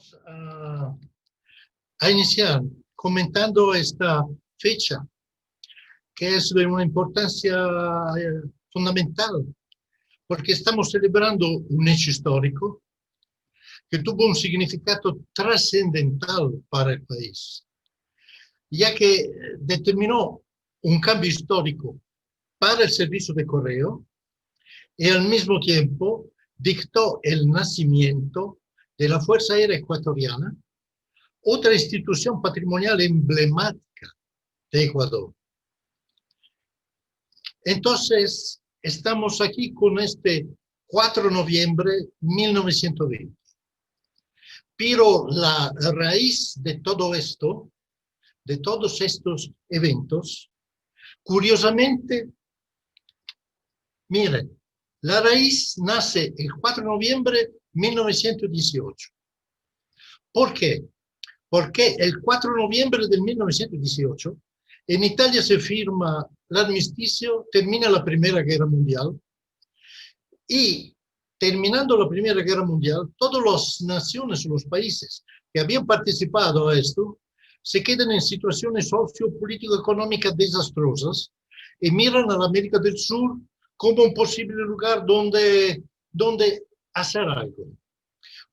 Vamos a iniciar comentando esta fecha, que es de una importancia fundamental, porque estamos celebrando un hecho histórico que tuvo un significado trascendental para el país, ya que determinó un cambio histórico para el servicio de correo y al mismo tiempo dictó el nacimiento de la Fuerza Aérea Ecuatoriana, otra institución patrimonial emblemática de Ecuador. Entonces, estamos aquí con este 4 de noviembre de 1920. Pero la raíz de todo esto, de todos estos eventos, curiosamente, miren, la raíz nace el 4 de noviembre de 1918. ¿Por qué? Porque el 4 de noviembre del 1918 en Italia se firma el armisticio, termina la Primera Guerra Mundial y terminando la Primera Guerra Mundial, todas las naciones o los países que habían participado a esto se quedan en situaciones socio-político-económicas desastrosas y miran a la América del Sur como un posible lugar donde hacer algo.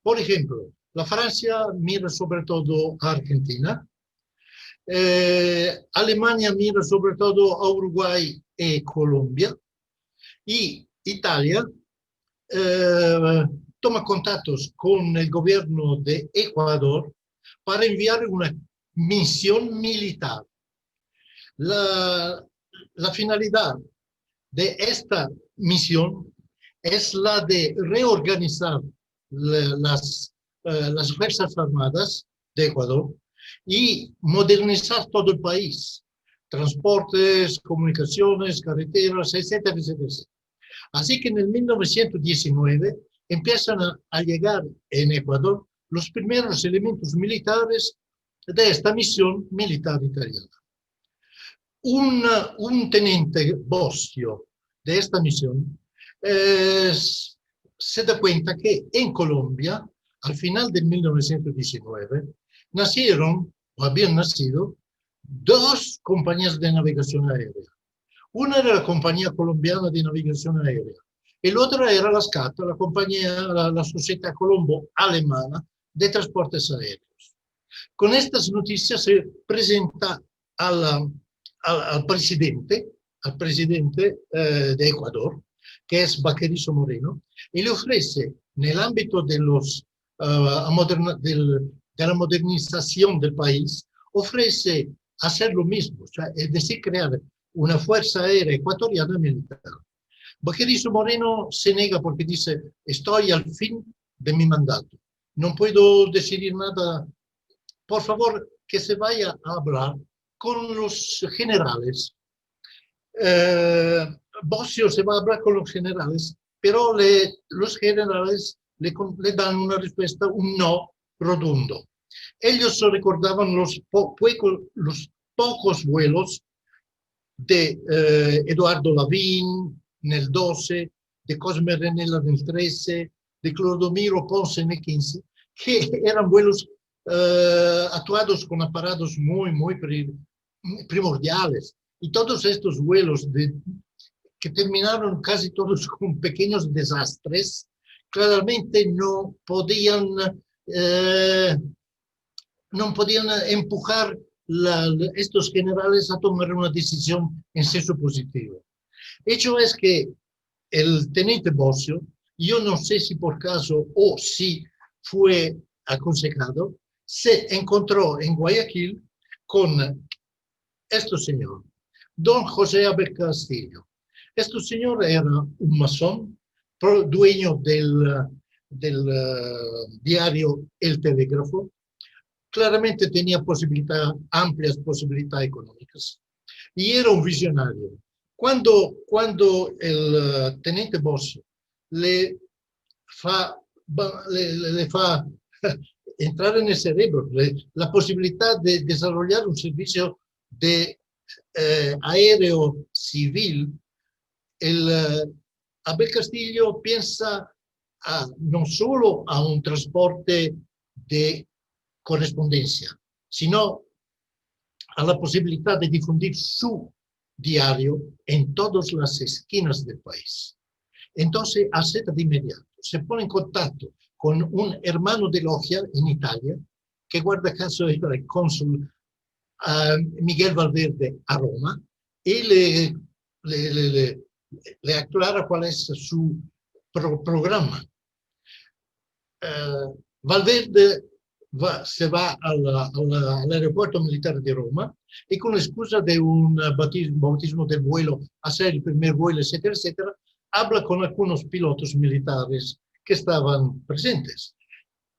Por ejemplo, la Francia mira sobre todo a Argentina, Alemania mira sobre todo a Uruguay y Colombia, y Italia toma contactos con el gobierno de Ecuador para enviar una misión militar. La finalidad de esta misión es la de reorganizar las Fuerzas Armadas de Ecuador y modernizar todo el país, transportes, comunicaciones, carreteras, etcétera, etcétera, etcétera. Así que en el 1919 empiezan a llegar en Ecuador los primeros elementos militares de esta misión militar italiana. Un teniente Bosio de esta misión se da cuenta que en Colombia, al final del 1919, nacieron o habían nacido dos compañías de navegación aérea. Una era la Compañía Colombiana de Navegación Aérea, y la otra era la SCAT, la Sociedad Colombo Alemana de Transportes Aéreos. Con estas noticias se presenta al presidente de Ecuador, que es Baquerizo Moreno, y le ofrece, en el ámbito de la modernización del país, ofrece hacer lo mismo, es decir, crear una Fuerza Aérea Ecuatoriana militar. Baquerizo Moreno se niega porque dice, estoy al fin de mi mandato, no puedo decidir nada, por favor, que se vaya a hablar con los generales. Bosio se va a hablar con los generales, pero los generales le dan una respuesta, un no rotundo. Ellos recordaban los pocos vuelos de Eduardo Lavín en el 12, de Cosme Renella en el 13, de Clodomiro Ponce en el 15, que eran vuelos actuados con aparatos muy primordiales. Y todos estos vuelos que terminaron casi todos con pequeños desastres, claramente no podían empujar estos generales a tomar una decisión en senso positivo. Hecho es que el teniente Bosio, yo no sé si por caso o si fue aconsejado, se encontró en Guayaquil con este señor, don José Abel Castillo. Este señor era un masón, dueño del diario El Telégrafo. Claramente tenía amplias posibilidades económicas y era un visionario. Cuando el teniente Bosio le fa entrar en el cerebro la posibilidad de desarrollar un servicio de aéreo civil, Abel Castillo piensa no solo a un transporte de correspondencia, sino a la posibilidad de difundir su diario en todas las esquinas del país. Entonces acepta de inmediato, se pone en contacto con un hermano de logia en Italia, que guarda caso era el cónsul Miguel Valverde a Roma, y le aclara cuál es su programa. Valverde se va al aeropuerto militar de Roma y con la excusa de un bautismo del vuelo, hacer el primer vuelo, etcétera, etcétera, habla con algunos pilotos militares que estaban presentes.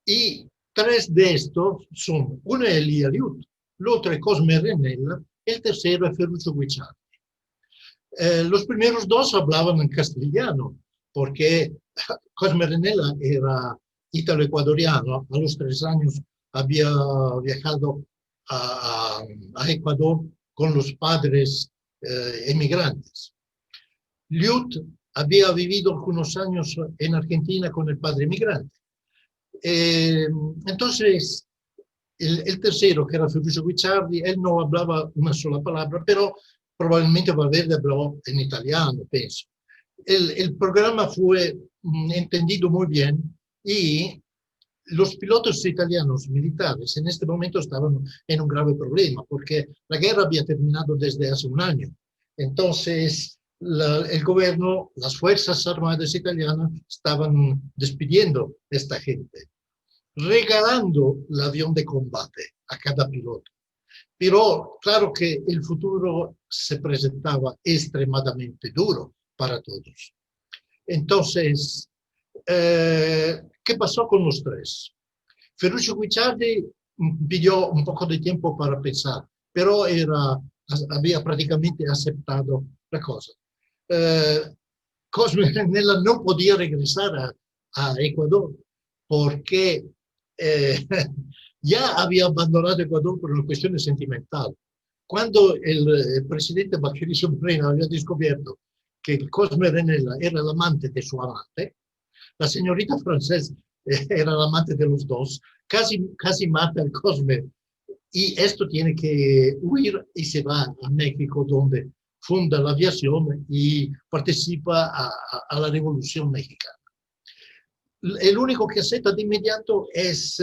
Y tres de estos son, uno es Elia Liut, el otro es Cosme Renella, el tercero es Ferruccio Guicciardi. Los primeros dos hablaban en castellano, porque Cosme Renella era italo-ecuadoriano, a los 3 años había viajado a Ecuador con los padres emigrantes. Liut había vivido algunos años en Argentina con el padre emigrante. Entonces, el tercero, que era Ferruccio Guicciardi, él no hablaba una sola palabra, pero probablemente Valverde habló en italiano, pienso. El programa fue entendido muy bien y los pilotos italianos militares en este momento estaban en un grave problema porque la guerra había terminado desde hace un año. Entonces, el gobierno, las fuerzas armadas italianas estaban despidiendo a esta gente, regalando el avión de combate a cada piloto. Pero claro que el futuro se presentaba extremadamente duro para todos. Entonces, ¿qué pasó con los tres? Ferruccio Guicciardi pidió un poco de tiempo para pensar, pero había prácticamente aceptado la cosa. Cosme Renella no podía regresar a Ecuador porque ya había abandonado Ecuador por una cuestión sentimental. Cuando el presidente Baquerizo Moreno había descubierto que Cosme Renella era el amante de su amante, la señorita francesa era la amante de los dos, casi mata al Cosme. Y esto tiene que huir y se va a México, donde funda la aviación y participa a la Revolución Mexicana. El único que acepta de inmediato es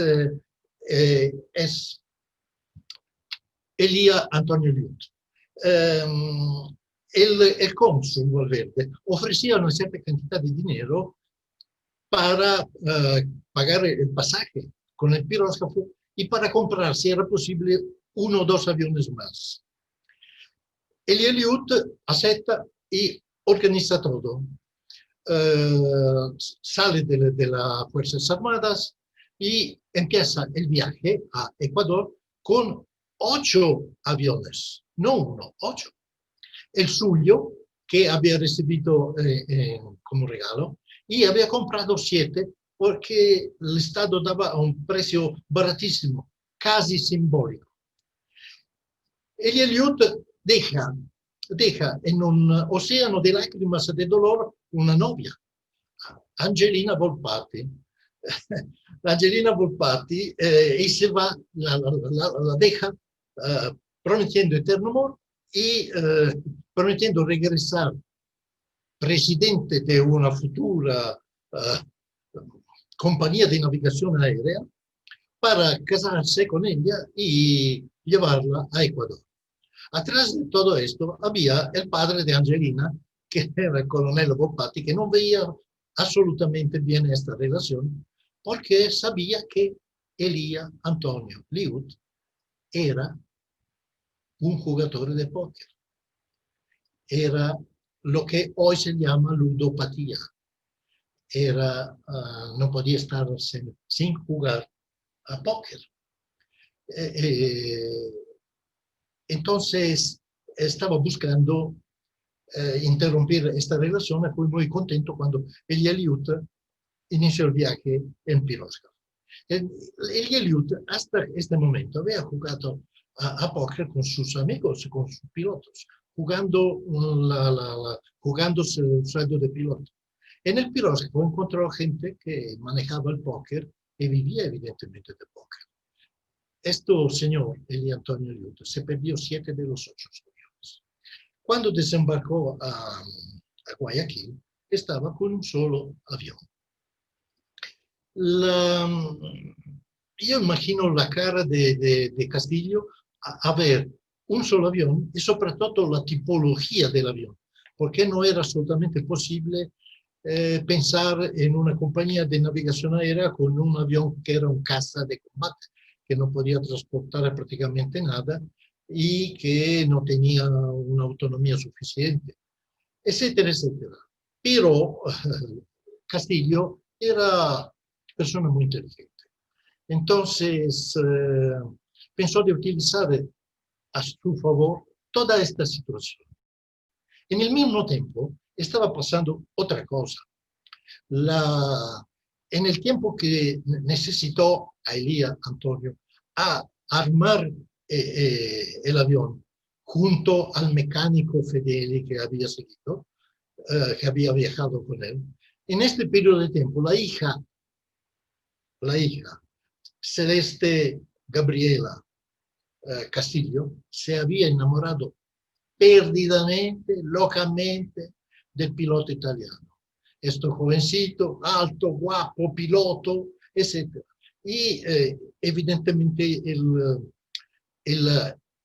Elia Antonio Liut. El cónsul Valverde ofrecía una cierta cantidad de dinero para pagar el pasaje con el pirógrafo y para comprar, si era posible, 1 o 2 aviones más. Elia Liut acepta y organiza todo. Sale de las Fuerzas Armadas y empieza el viaje a Ecuador con 8 aviones, no 1, 8. El suyo, que había recibido como regalo, y había comprado 7 porque el Estado daba a un precio baratísimo, casi simbólico. Elia Liut deja en un océano de lágrimas de dolor una novia, Angelina Volpatti. Angelina Volpatti y se va, la deja prometiendo eterno amor y prometiendo regresar presidente de una futura compañía de navegación aérea para casarse con ella y llevarla a Ecuador. Atrás de todo esto había el padre de Angelina, que era el coronel Volpatti, que no veía absolutamente bien esta relación porque sabía que Elia Antonio Liut era un jugador de póker. Era lo que hoy se llama ludopatía. No podía estar sin jugar a póker. Entonces, estaba buscando interrumpir esta relación y fui muy contento cuando Elia Liut inició el viaje en pirógrafo. Elia Liut hasta este momento había jugado a póker con sus amigos, con sus pilotos, jugándose el sueldo de piloto. En el pirógrafo encontró gente que manejaba el póker y vivía evidentemente de póker. Este señor, Eli Antonio Liut, se perdió 7 de los 8 aviones. Cuando desembarcó a Guayaquil, estaba con un solo avión. Yo imagino la cara de Castillo a ver un solo avión y sobre todo la tipología del avión, porque no era absolutamente posible pensar en una compañía de navegación aérea con un avión que era un caza de combate, que no podía transportar prácticamente nada y que no tenía una autonomía suficiente, etcétera, etcétera. Pero Castillo era persona muy inteligente. Entonces, pensó de utilizar a su favor toda esta situación. En el mismo tiempo, estaba pasando otra cosa. En el tiempo que necesitó a Elías Antonio a armar el avión junto al mecánico Fedeli que había seguido, que había viajado con él, en este periodo de tiempo, la hija Celeste Gabriela Castillo se había enamorado perdidamente, locamente del piloto italiano. Este jovencito, alto, guapo, piloto, etc. Y evidentemente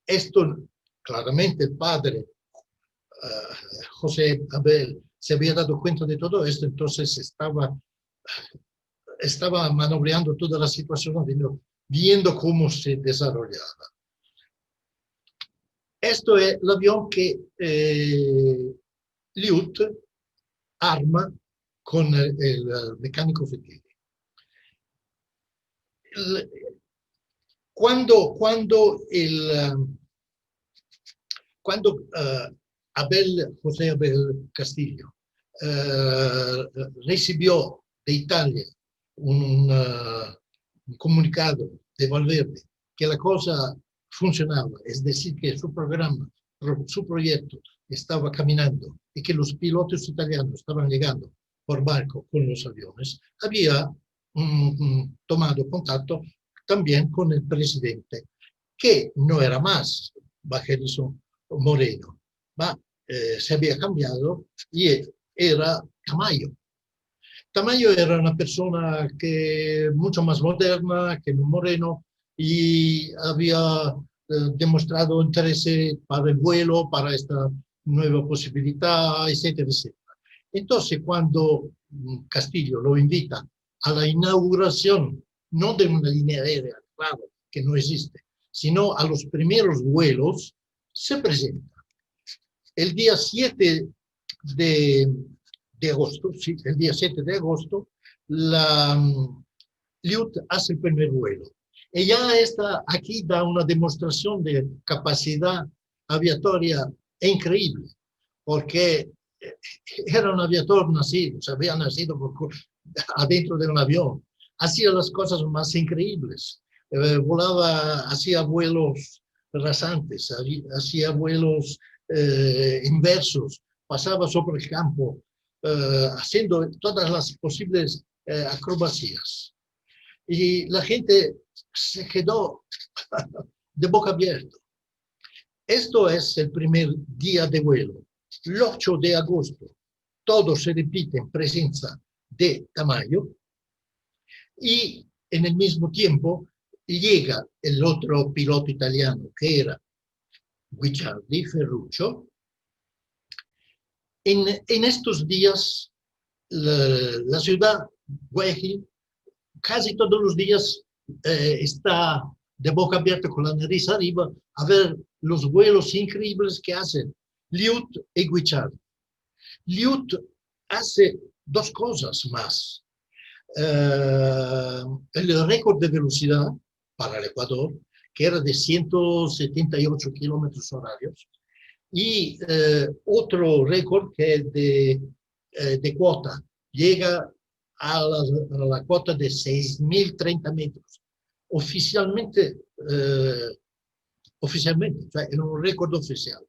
esto, claramente el padre, José Abel, se había dado cuenta de todo esto, entonces estaba maniobrando toda la situación, viendo cómo se desarrollaba. Esto es el avión que Liut arma con el mecánico Fedeli. Cuando José Abel Castillo recibió de Italia un comunicado de Valverde que la cosa funcionaba, es decir, que su programa, su proyecto estaba caminando y que los pilotos italianos estaban llegando por barco con los aviones, había tomado contacto también con el presidente, que no era más Bajerizo Moreno, se había cambiado y era Tamayo. Tamayo era una persona que mucho más moderna que Moreno y había demostrado interés para el vuelo, para esta nueva posibilidad, etcétera, etcétera. Entonces, cuando Castillo lo invita a la inauguración, no de una línea aérea, claro, que no existe, sino a los primeros vuelos, se presenta. El día 7 de agosto, sí, el día 7 de agosto, Liut hace el primer vuelo. Ella aquí da una demostración de capacidad aviatoria increíble, porque era un aviador nacido, se había nacido adentro de un avión, hacía las cosas más increíbles, volaba, hacía vuelos rasantes, hacía vuelos inversos, pasaba sobre el campo, haciendo todas las posibles acrobacias. Y la gente se quedó de boca abierta. Esto es el primer día de vuelo. El 8 de agosto, todo se repite en presencia de Tamayo y en el mismo tiempo llega el otro piloto italiano que era Guicciardi, Ferruccio. En estos días, la ciudad, Guayaquil, casi todos los días está de boca abierta con la nariz arriba a ver los vuelos increíbles que hacen Liut y Guicciardi. Liut hace dos cosas más. El récord de velocidad para el Ecuador, que era de 178 kilómetros horarios, y otro récord que es de cuota, llega a la cuota de 6.030 metros. Oficialmente, o sea, era un récord oficial.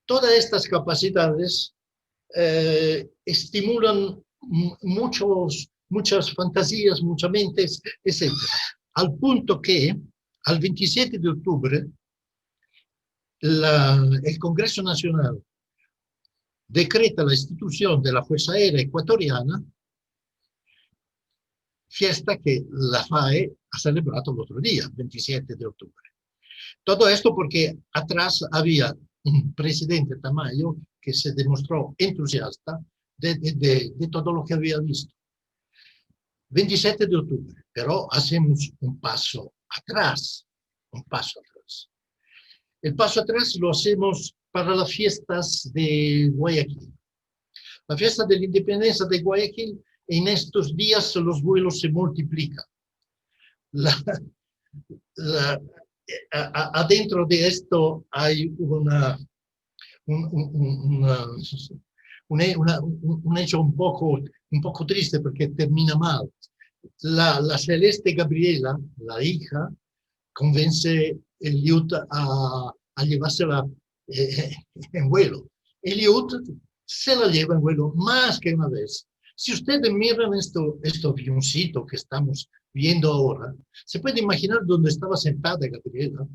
Todas estas capacidades estimulan muchos muchas fantasías, muchas mentes, etc. Al punto que al 27 de octubre el Congreso Nacional decreta la institución de la Fuerza Aérea Ecuatoriana, fiesta que la FAE ha celebrado el otro día, 27 de octubre. Todo esto porque atrás había un presidente Tamayo que se demostró entusiasta de todo lo que había visto. 27 de octubre, pero hacemos un paso atrás, un paso atrás. El paso atrás lo hacemos para las fiestas de Guayaquil. La fiesta de la independencia de Guayaquil, en estos días los vuelos se multiplican. Adentro de esto hay un hecho un poco triste porque termina mal. La Celeste Gabriela, la hija, convence Eliud a llevársela en vuelo. Eliud se la lleva en vuelo más que una vez. Si ustedes miran este avioncito que estamos viendo ahora, se puede imaginar dónde estaba sentada Gabriela.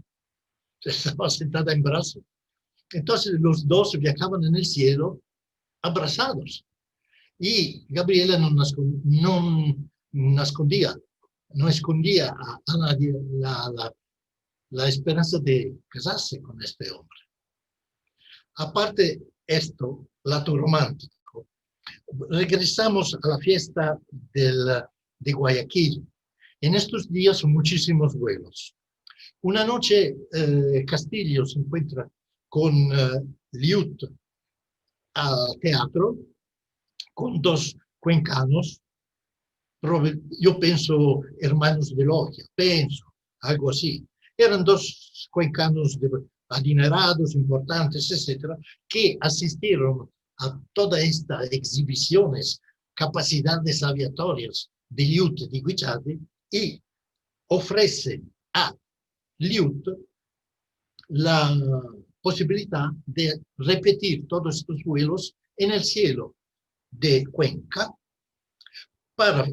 Estaba sentada en brazos. Entonces los dos viajaban en el cielo abrazados. Y Gabriela no escondía a nadie la esperanza de casarse con este hombre. Aparte esto, lado romántico, regresamos a la fiesta de Guayaquil. En estos días son muchísimos vuelos. Una noche Castillo se encuentra con Liut al teatro, con dos cuencanos, yo pienso hermanos de logia, algo así. Eran dos cuencanos adinerados, importantes, etcétera, que asistieron a todas estas exhibiciones, capacidades aviatorias de Liut y de Guicciardi y ofrecen a Liut la posibilidad de repetir todos estos vuelos en el cielo de Cuenca para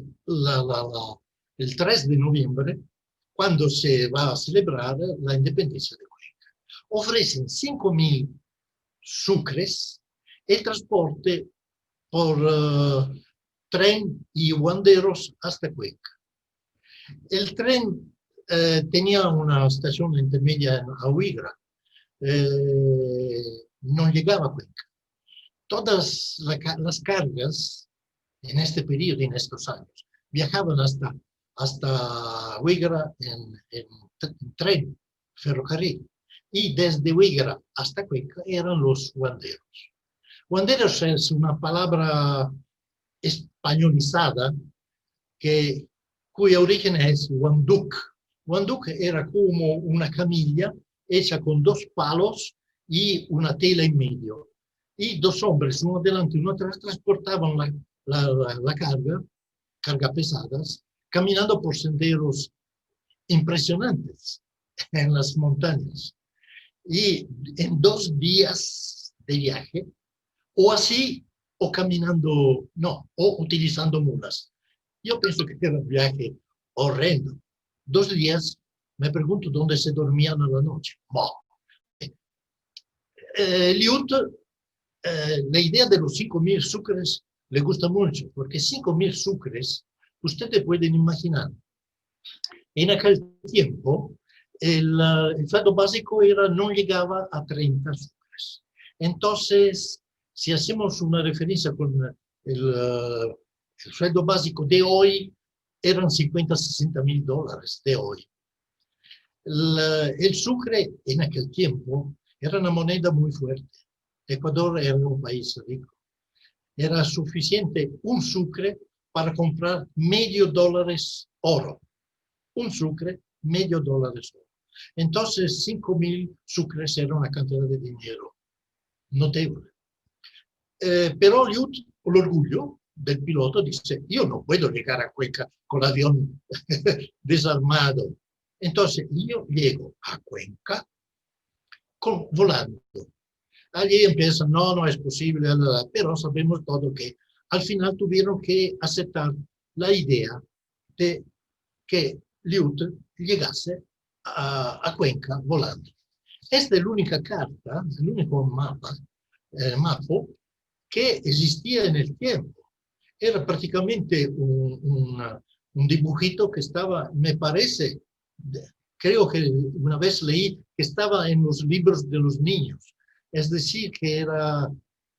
el 3 de noviembre, cuando se va a celebrar la independencia de Cuenca. Ofrecen 5.000 sucres, el transporte por tren y guanderos hasta Cuenca. El tren tenía una estación intermedia a Huigra, no llegaba a Cuenca. Todas las cargas en este periodo, en estos años, viajaban hasta Huigra en tren, ferrocarril. Y desde Huigra hasta Cuenca eran los guanderos. Guanderos es una palabra españolizada cuyo origen es guanduc. Guanduc era como una camilla hecha con dos palos y una tela en medio. Y dos hombres, uno delante y uno atrás, transportaban la carga pesadas, caminando por senderos impresionantes en las montañas. Y en 2 días de viaje, o así, o caminando, no, o utilizando mulas. Yo pienso que era un viaje horrendo. 2 días, me pregunto dónde se dormían a la noche. Liut, la idea de los 5.000 sucres le gusta mucho, porque 5.000 sucres, ustedes pueden imaginar, en aquel tiempo, el sueldo básico no llegaba a 30 sucres. Entonces, si hacemos una referencia con el sueldo básico de hoy, eran 50-60.000 dólares de hoy. El sucre en aquel tiempo era una moneda muy fuerte. Ecuador era un país rico. Era suficiente un sucre para comprar $0,5 oro. Un sucre, $0,5 oro. Entonces, 5.000 sucres era una cantidad de dinero notable. Pero Liut, con el orgullo del piloto, dice, yo no puedo llegar a Cuenca con el avión desarmado. Entonces, yo llego a Cuenca volando. Allí empiezan, no es posible, pero sabemos todo que al final tuvieron que aceptar la idea de que Liut llegase a Cuenca volando. Esta es la única carta, el único mapa, mapo que existía en el tiempo. Era prácticamente un dibujito que estaba, me parece, creo que una vez leí que estaba en los libros de los niños. Es decir, que era,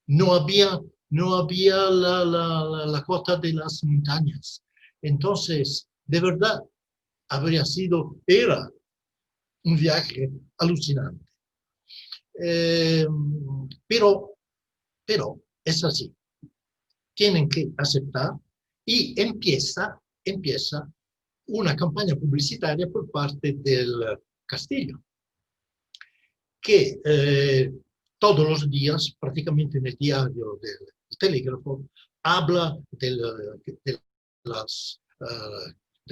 no había la cota de las montañas. Entonces, de verdad, era un viaje alucinante. Pero es así. Tienen que aceptar y empieza una campaña publicitaria por parte del castillo, que todos los días, prácticamente en el diario del Telégrafo, habla de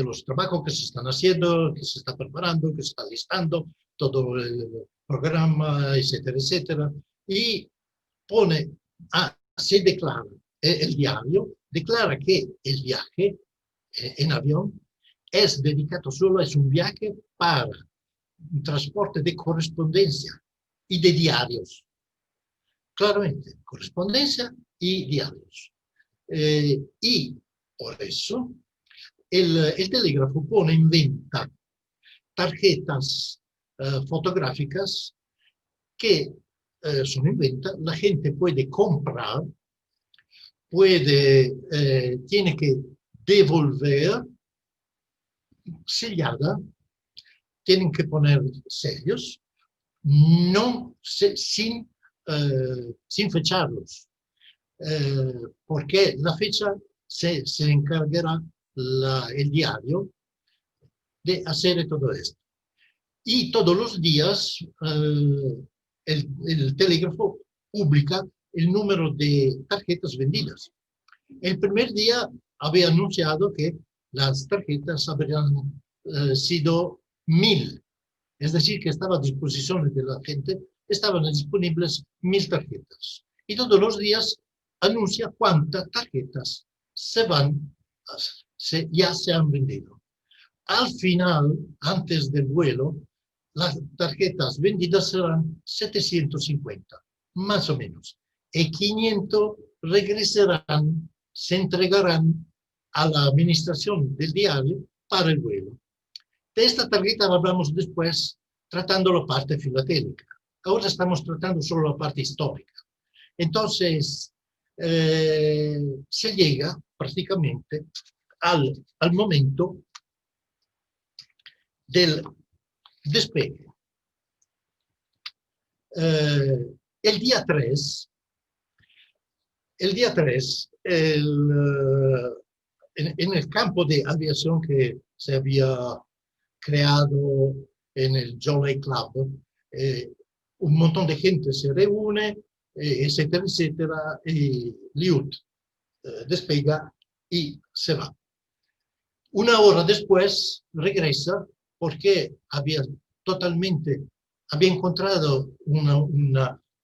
los trabajos que se están haciendo, que se está preparando, que se está listando, todo el programa, etcétera, etcétera, y se declara, el diario declara que el viaje en avión es dedicado solo, es un viaje para un transporte de correspondencia y de diarios. Claramente, correspondencia y diarios. Y por eso el telégrafo pone en venta tarjetas fotográficas que son en venta, la gente puede comprar, tiene que devolver sellada, tienen que poner sellos, sin fecharlos, porque la fecha se encargará el diario de hacer todo esto. Y todos los días el telégrafo publica el número de tarjetas vendidas. El primer día había anunciado que las tarjetas habrían sido 1000. Es decir, que estaba a disposición de la gente, estaban disponibles 1000 tarjetas. Y todos los días anuncia cuántas tarjetas ya se han vendido. Al final, antes del vuelo, las tarjetas vendidas serán 750, más o menos. Y 500 regresarán, se entregarán a la administración del diario para el vuelo. De esta tarjeta hablamos después, tratando la parte filatélica. Ahora estamos tratando solo la parte histórica. Entonces, se llega prácticamente al momento del despegue. El día 3, en el campo de aviación que se había creado en el Jolly Club, un montón de gente se reúne, etcétera, etcétera, y Liut despega y se va. Una hora después regresa porque había encontrado un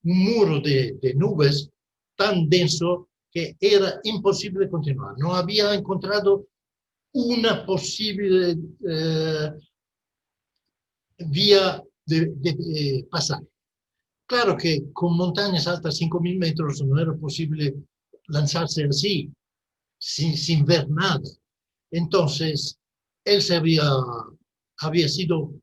muro de nubes tan denso que era imposible continuar. No había encontrado una posible vía de pasaje. Claro que con montañas altas 5000 metros no era posible lanzarse así, sin ver nada. Entonces, él había sido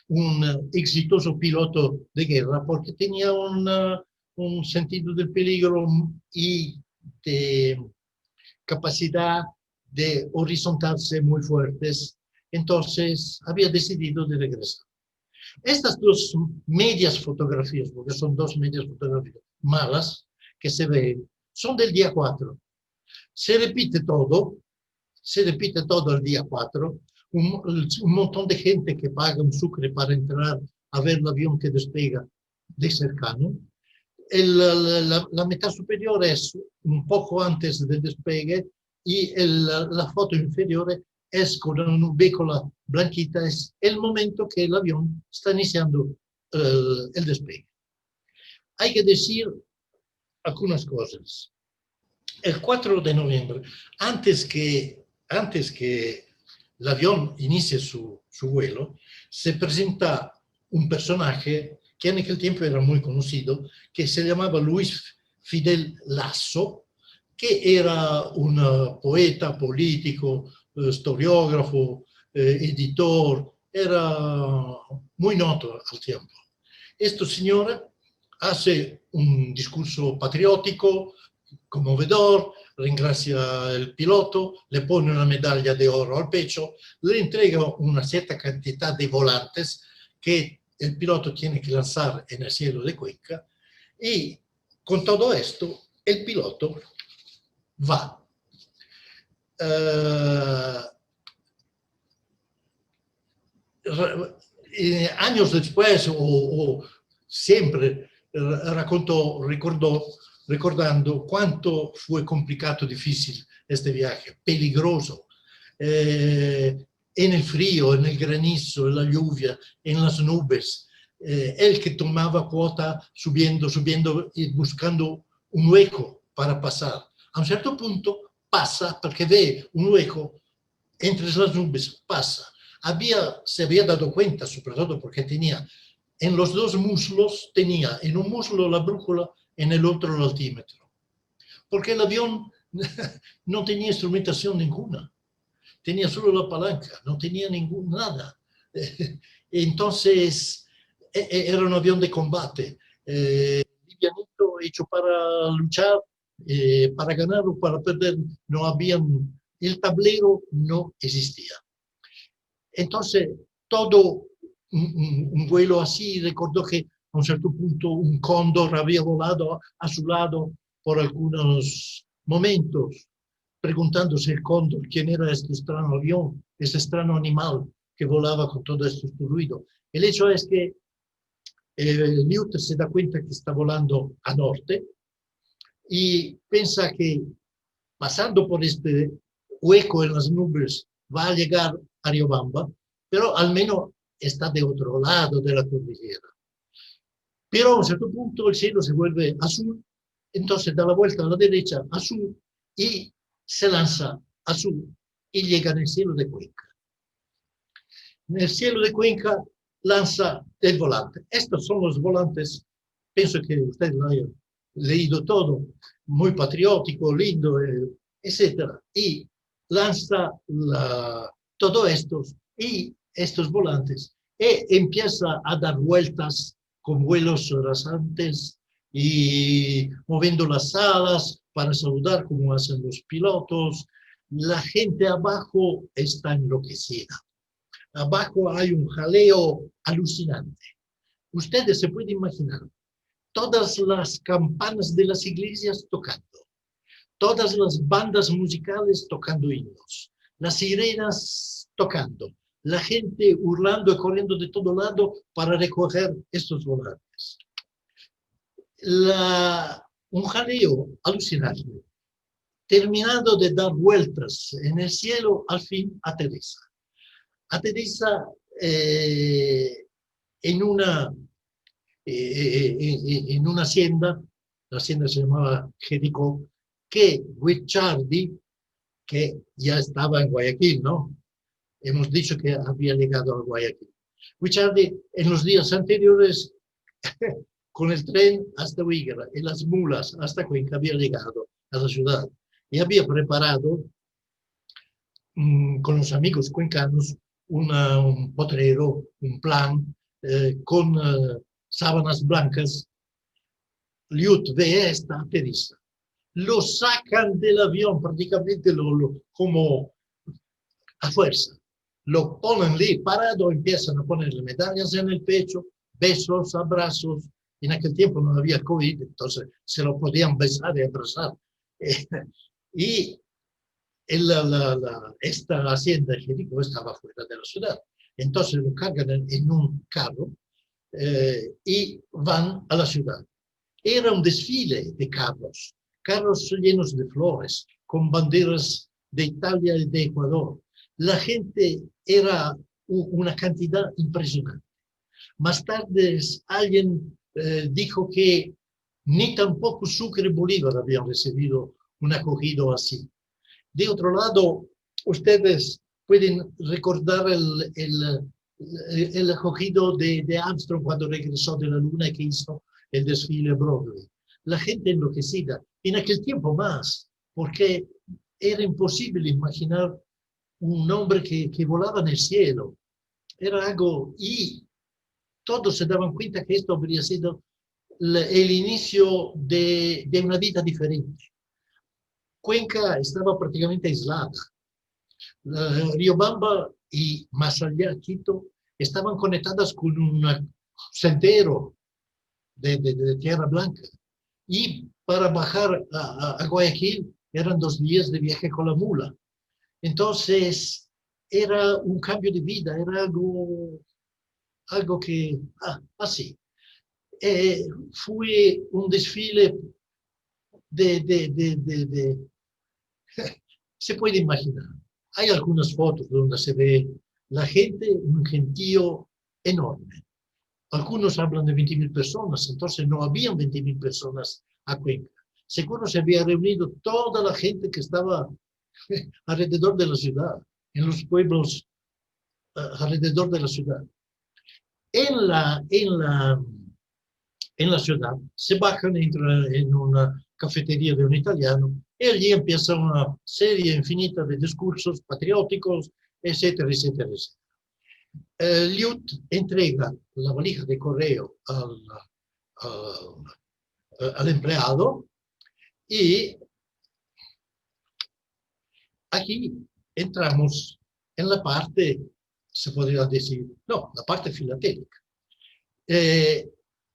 un exitoso piloto de guerra porque tenía un sentido del peligro y de capacidad de horizontarse muy fuertes. Entonces, había decidido de regresar. Estas dos medias fotografías, porque son dos medias fotográficas malas que se ven, son del día 4. Se repite todo el día 4. Un montón de gente que paga un sucre para entrar a ver el avión que despega de cercano. La mitad superior es un poco antes del despegue y la foto inferior es con una nubécula blanquita, es el momento que el avión está iniciando el despegue. Hay que decir algunas cosas. El 4 de noviembre, antes que antes que el avión inicie su vuelo, se presenta un personaje que en aquel tiempo era muy conocido, que se llamaba Luis Fidel Lasso, que era un poeta, político, historiógrafo, editor, era muy noto al tiempo. Este señor hace un discurso patriótico, conmovedor, ringrazia el piloto, le pone una medalla de oro al pecho, le entrega una cierta cantidad de volantes que el piloto tiene que lanzar en el cielo de Cuenca, y con todo esto el piloto va. Años después, o siempre, recordando cuánto fue complicado, difícil este viaje, peligroso, en el frío, en el granizo, en la lluvia, en las nubes. Él que tomaba cuota subiendo, subiendo y buscando un hueco para pasar. A un cierto punto pasa porque ve un hueco entre las nubes, pasa. Se había dado cuenta, sobre todo porque tenía en los dos muslos, tenía en un muslo la brújula, en el otro el altímetro. Porque el avión no tenía instrumentación ninguna, tenía solo la palanca, no tenía nada. Entonces, era un avión de combate, livianito, hecho para luchar, para ganar o para perder. No habían, el tablero no existía. Entonces, todo un vuelo así, recordó que a un cierto punto un cóndor había volado a su lado por algunos momentos, preguntándose el cóndor quién era este extraño avión, este extraño animal que volaba con todo este ruido. El hecho es que Newt se da cuenta que está volando a norte y piensa que pasando por este hueco en las nubes va a llegar a Riobamba, pero al menos está de otro lado de la cordillera. Pero a un cierto punto el cielo se vuelve azul, entonces da la vuelta a la derecha, azul, y se lanza azul y llega en el cielo de Cuenca. En el cielo de Cuenca lanza el volante. Estos son los volantes, pienso que ustedes lo hayan leído todo, muy patriótico, lindo, etc. Y lanza todo estos y estos volantes y empieza a dar vueltas con vuelos rasantes y moviendo las alas para saludar como hacen los pilotos. La gente abajo está enloquecida. Abajo hay un jaleo alucinante. Ustedes se pueden imaginar todas las campanas de las iglesias tocando, todas las bandas musicales tocando himnos, las sirenas tocando, la gente hurlando y corriendo de todo lado para recoger estos volantes. Un jaleo alucinante. Terminando de dar vueltas en el cielo, al fin aterriza. Aterriza en una hacienda, la hacienda se llamaba Jericó, que Guicciardi, que ya estaba en Guayaquil, ¿no? Hemos dicho que había llegado a Guayaquil. Guicciardi en los días anteriores, con el tren hasta Huígara y las mulas hasta Cuenca, había llegado a la ciudad y había preparado con los amigos cuencanos un potrero, un plan con sábanas blancas. Liut ve esta aterriza. Lo sacan del avión prácticamente como a fuerza. Lo ponen ahí parado, empiezan a ponerle medallas en el pecho, besos, abrazos. En aquel tiempo no había COVID, entonces se lo podían besar y abrazar. Y esta hacienda de Jericó estaba fuera de la ciudad. Entonces lo cargan en un carro y van a la ciudad. Era un desfile de carros, carros llenos de flores, con banderas de Italia y de Ecuador. La gente era una cantidad impresionante. Más tarde alguien dijo que ni tampoco Sucre y Bolívar habían recibido un acogido así. De otro lado, Ustedes pueden recordar el acogido de Armstrong cuando regresó de la Luna y que hizo el desfile Broadway. La gente enloquecida, en aquel tiempo más, porque era imposible imaginar un hombre que volaba en el cielo. Era algo, y todos se daban cuenta que esto habría sido el inicio de una vida diferente. Cuenca estaba prácticamente aislada. Riobamba y más allá, Quito, estaban conectadas con un sendero de tierra blanca. Y para bajar a Guayaquil eran 2 días de viaje con la mula. Entonces, era un cambio de vida, era algo que, así. Fue un desfile de se puede imaginar. Hay algunas fotos donde se ve la gente, un gentío enorme. Algunos hablan de 20.000 personas, entonces no habían 20.000 personas a Cuenca. Seguro se había reunido toda la gente que estaba alrededor de la ciudad, en los pueblos alrededor de la ciudad. En la ciudad se bajan, entran en una cafetería de un italiano y allí empieza una serie infinita de discursos patrióticos, etcétera, etcétera, etcétera. Liut entrega la valija de correo al empleado y aquí entramos en la parte, se podría decir, no, la parte filatélica.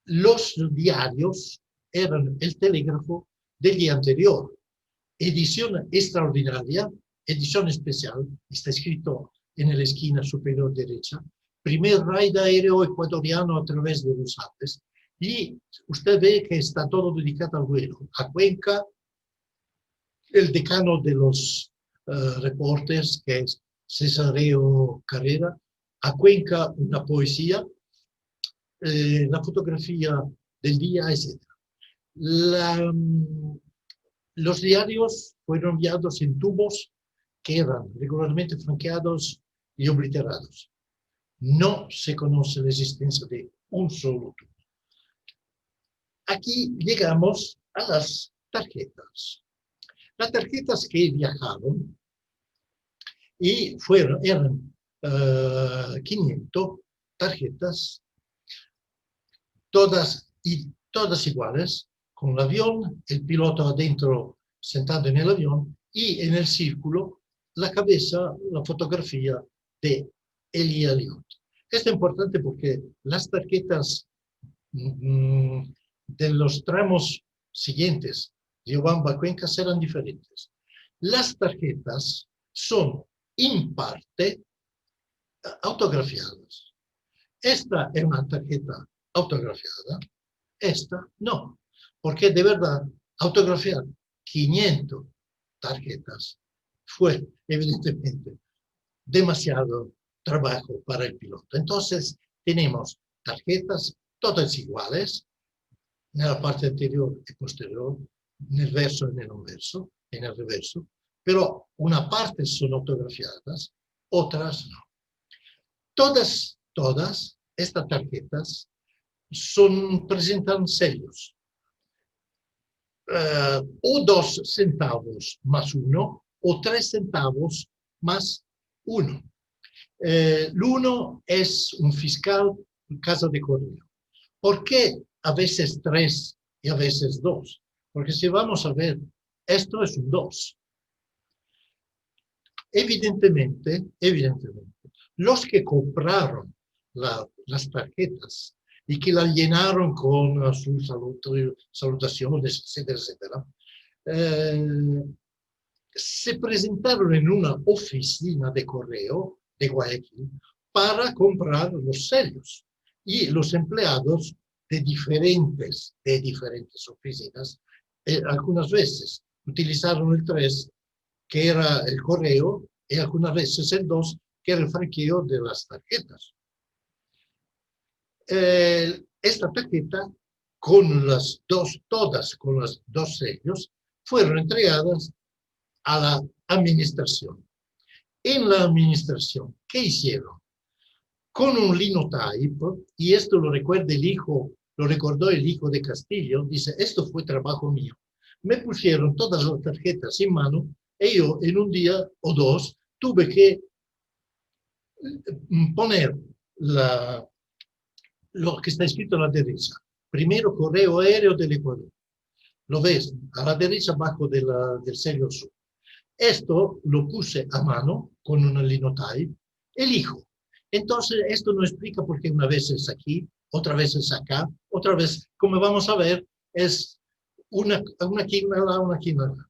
Los diarios eran el telégrafo del día anterior. Edición extraordinaria, edición especial, está escrito en la esquina superior derecha, primer raid aéreo ecuatoriano a través de los Andes. Y usted ve que está todo dedicado al vuelo. A Cuenca, el decano de los reportes, que es Cesareo Carrera, a Cuenca una poesía, la fotografía del día, etc. Los diarios fueron enviados en tubos que eran regularmente franqueados y obliterados. No se conoce la existencia de un solo tubo. Aquí llegamos a las tarjetas. Las tarjetas que viajaron y eran 500 tarjetas, todas iguales, con el avión, el piloto adentro sentado en el avión y en el círculo la cabeza, la fotografía de Elia Liot. Esto es importante porque las tarjetas de los tramos siguientes, Riobamba, Cuenca, serán diferentes. Las tarjetas son en parte autografiadas. Esta es una tarjeta autografiada, esta no, porque de verdad autografiar 500 tarjetas fue evidentemente demasiado trabajo para el piloto. Entonces tenemos tarjetas todas iguales, en la parte anterior y posterior, en el verso y en el verso, en el reverso, pero una parte son autografiadas, otras no. Todas estas tarjetas presentan sellos. O 2 centavos más 1, o 3 centavos más 1. El 1 es un fiscal en casa de correo. ¿Por qué a veces 3 y a veces 2? Porque si vamos a ver, esto es un 2. Evidentemente, los que compraron las tarjetas y que las llenaron con sus salutaciones, etcétera, etcétera, se presentaron en una oficina de correo de Guayaquil para comprar los sellos. Y los empleados de diferentes oficinas, algunas veces utilizaron el 3, que era el correo, y algunas veces el 2, que era el franqueo de las tarjetas. Esta tarjeta, todas con los 2 sellos, fueron entregadas a la administración. En la administración, ¿qué hicieron? Con un linotype, y esto lo recuerda el hijo, lo recordó el hijo de Castillo, dice, esto fue trabajo mío. Me pusieron todas las tarjetas en mano y yo en un día o dos tuve que poner lo que está escrito a la derecha. Primero, correo aéreo del Ecuador. Lo ves a la derecha abajo del sello sur. Esto lo puse a mano con un linotype, elijo. Entonces, esto no explica por qué una vez es aquí, otra vez es acá, otra vez, como vamos a ver, es una aquí, una aquí, una allá.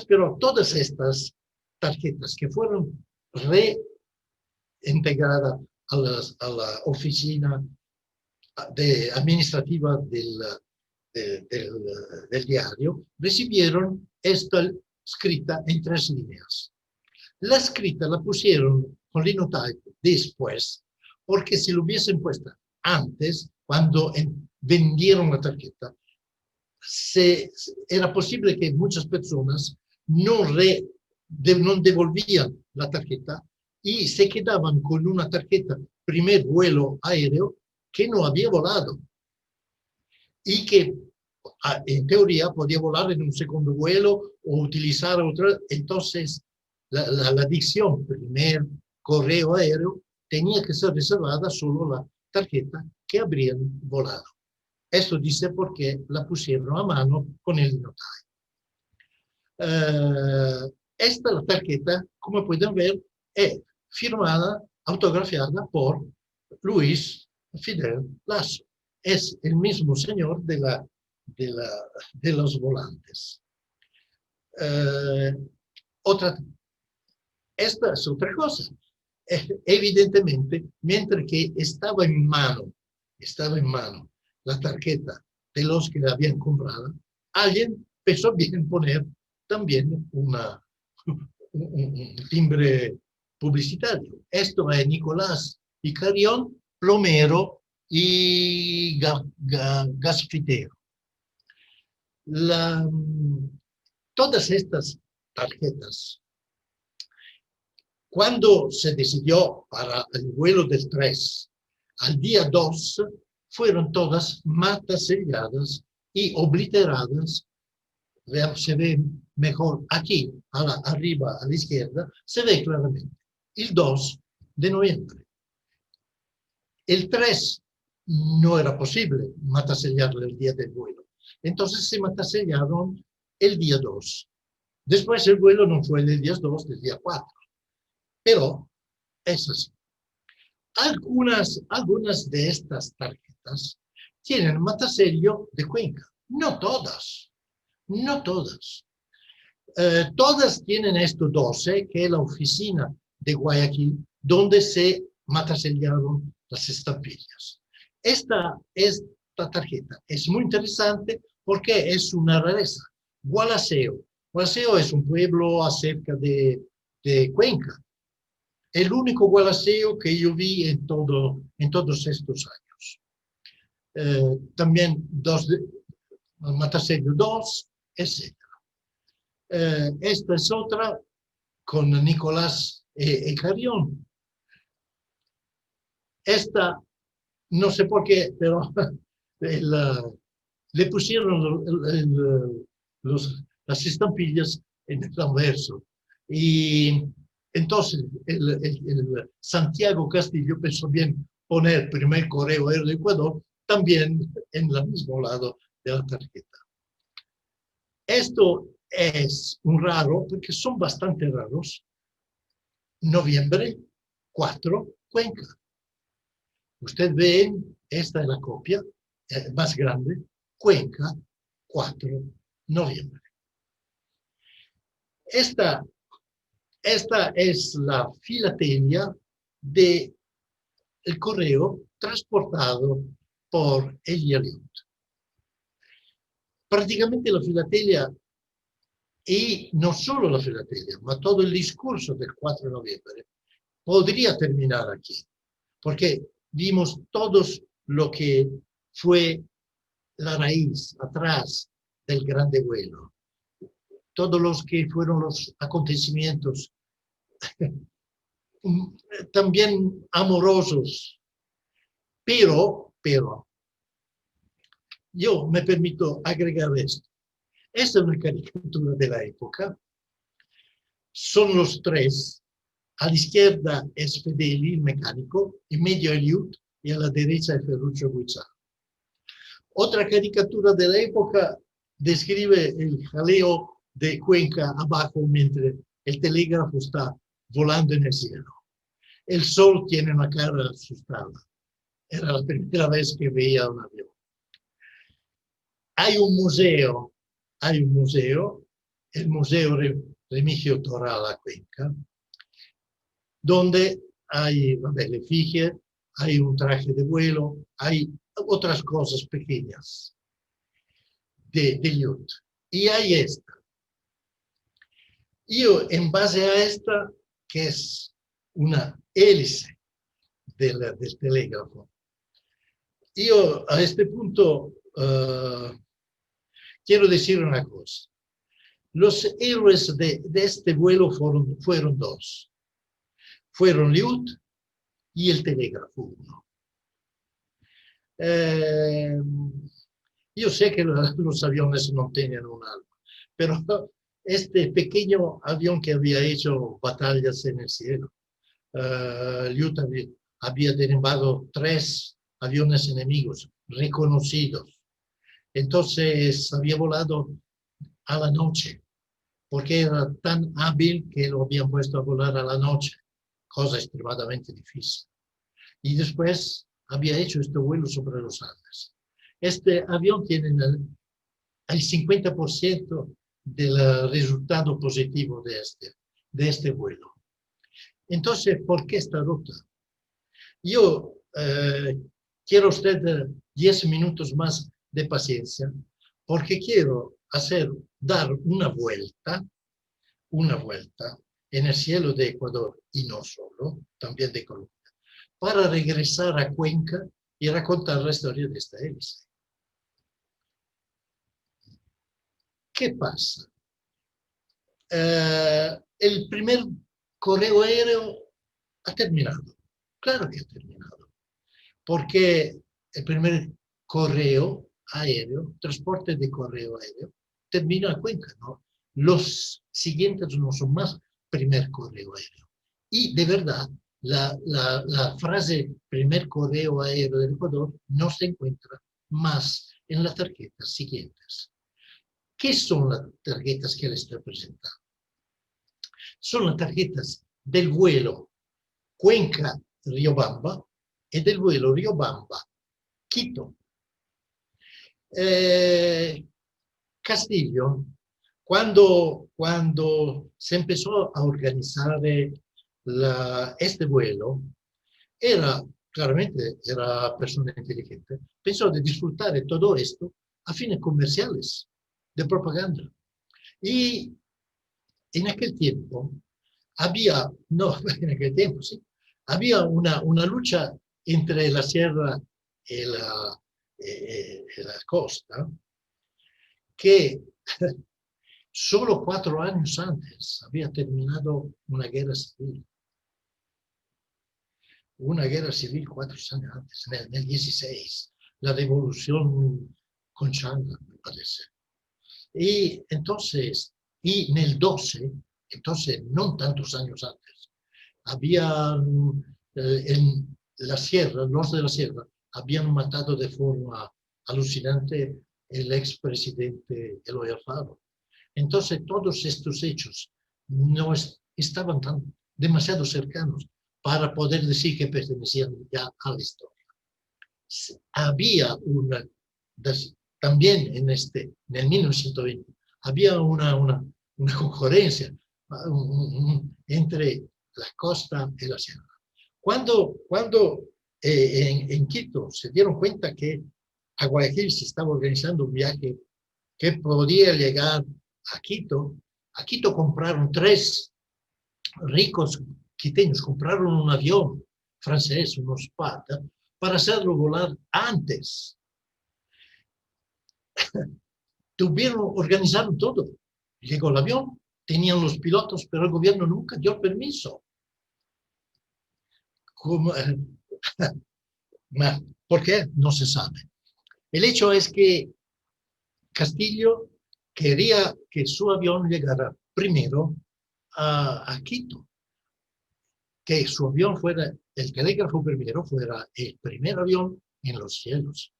Pero todas estas tarjetas que fueron reintegradas a la oficina administrativa del diario, recibieron esta escrita en 3 líneas. La escrita la pusieron con linotype después, porque si lo hubiesen puesto antes, cuando vendieron la tarjeta, era posible que muchas personas no devolvían la tarjeta y se quedaban con una tarjeta primer vuelo aéreo que no había volado y que en teoría podía volar en un segundo vuelo o utilizar otra. Entonces, la dicción primer correo aéreo tenía que ser reservada solo la tarjeta que habrían volado. Esto dice por qué la pusieron a mano con el notario. Esta la tarjeta, como pueden ver, es firmada, autografiada por Luis Fidel Lasso. Es el mismo señor de los volantes. Otra, esta es otra cosa. Evidentemente, mientras que estaba en mano la tarjeta de los que la habían comprado, alguien pensó bien poner también un timbre publicitario. Esto es Nicolás Icarión, plomero y gasfitero. Todas estas tarjetas, cuando se decidió para el vuelo del 3, al día 2, fueron todas mataselladas y obliteradas. Se ve mejor aquí, arriba a la izquierda, se ve claramente. El 2 de noviembre. El 3 no era posible matasellarlo el día del vuelo. Entonces se matasellaron el día 2. Después el vuelo no fue el día 2, del día 4. Pero es así. Algunas de estas tarjetas tienen matasello de Cuenca. No todas. No todas. Todas tienen esto 12, que es la oficina de Guayaquil, donde se matasellaron las estampillas. Esta tarjeta es muy interesante porque es una rareza. Gualaceo. Gualaceo es un pueblo acerca de Cuenca. El único Gualaceo que yo vi en todos estos años. También matasello 2, etc. Esta es otra con Nicolás Ecarión. Esta, no sé por qué, pero le pusieron las estampillas en el anverso. Y entonces el Santiago Castillo pensó bien poner primer correo aéreo de Ecuador también en el mismo lado de la tarjeta. Esto es un raro, porque son bastante raros. Noviembre 4, Cuenca. Usted ve, esta es la copia más grande, Cuenca 4, noviembre. Esta es la filatelia del correo transportado por el Elliot. Prácticamente la filatelia, y no solo la filatelia, ma todo el discurso del 4 de noviembre, podría terminar aquí, porque vimos todos lo que fue la raíz atrás del grande vuelo. todos los que fueron los acontecimientos también amorosos, pero yo me permito agregar esto. Esta es una caricatura de la época. Son los tres. A la izquierda es Fedeli, el mecánico, en medio Eliud y a la derecha es Ferruccio Guizzaro. Otra caricatura de la época describe el jaleo de Cuenca abajo mientras el telégrafo está volando en el cielo. El sol tiene una cara asustada. Era la primera vez que veía un avión. Hay un museo, el Museo Remigio Toral a Cuenca, donde hay la efigie, hay un traje de vuelo, hay otras cosas pequeñas de Eliud. Y hay esta. Yo, en base a esta, que es una hélice del telégrafo, yo a este punto quiero decir una cosa. Los héroes de este vuelo fueron dos. Fueron Eliud y el telégrafo 1. Yo sé que los aviones no tenían un alma, pero este pequeño avión que había hecho batallas en el cielo, Eliud había derribado 3 aviones enemigos reconocidos. Entonces había volado a la noche, porque era tan hábil que lo habían puesto a volar a la noche, cosa extremadamente difícil. Y después había hecho este vuelo sobre los Andes. Este avión tiene el 50% del resultado positivo de este vuelo. Entonces, ¿por qué esta ruta? Yo quiero a usted 10 minutos más de paciencia, porque quiero dar una vuelta en el cielo de Ecuador, y no solo, también de Colombia, para regresar a Cuenca y contar la historia de esta hélice. ¿Qué pasa? El primer correo aéreo ha terminado. Claro que ha terminado. Porque el primer correo aéreo, transporte de correo aéreo, termina en Cuenca, ¿no? Los siguientes no son más primer correo aéreo. Y de verdad, la frase primer correo aéreo del Ecuador no se encuentra más en las tarjetas siguientes. ¿Qué son las tarjetas que les estoy presentando? Son las tarjetas del vuelo Cuenca-Riobamba y del vuelo Riobamba-Quito. Castillo, cuando se empezó a organizar este vuelo, claramente era persona inteligente, pensó de disfrutar de todo esto a fines comerciales, de propaganda. Y en aquel tiempo había una lucha entre la sierra y la costa, que solo 4 años antes había terminado una guerra civil. Una guerra civil 4 años antes, en el 16, la revolución con Changa, me parece. Y entonces, en el 12, entonces no tantos años antes, había en la sierra, los de la sierra, habían matado de forma alucinante el expresidente Eloy Alfaro. Entonces, todos estos hechos no estaban demasiado cercanos para poder decir que pertenecían ya a la historia. Había también en el 1920, había una concurrencia entre la costa y la sierra. Cuando en Quito se dieron cuenta que a Guayaquil se estaba organizando un viaje que podía llegar a Quito compraron 3 ricos quiteños, compraron un avión francés, unos Sparta, para hacerlo volar antes. Organizaron todo. llegó el avión, tenían los pilotos, pero el gobierno nunca dio permiso. Como, ¿por qué? No se sabe. El hecho es que Castillo quería que su avión llegara primero a Quito, que su avión fuera, el telégrafo primero fuera el primer avión en los cielos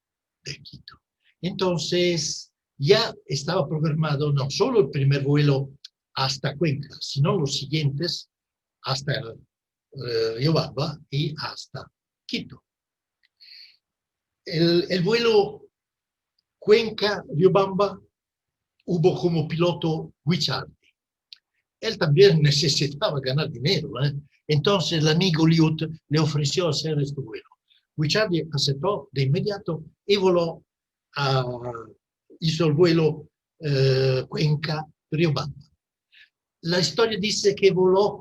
de Quito. Entonces, ya estaba programado no solo el primer vuelo hasta Cuenca, sino los siguientes hasta Riobamba y hasta Quito. El vuelo Cuenca-Riobamba hubo como piloto Guicciardi. Él también necesitaba ganar dinero. Entonces el amigo Liut le ofreció hacer este vuelo. Guicciardi aceptó de inmediato y voló hizo el vuelo Cuenca-Riobamba. La historia dice que voló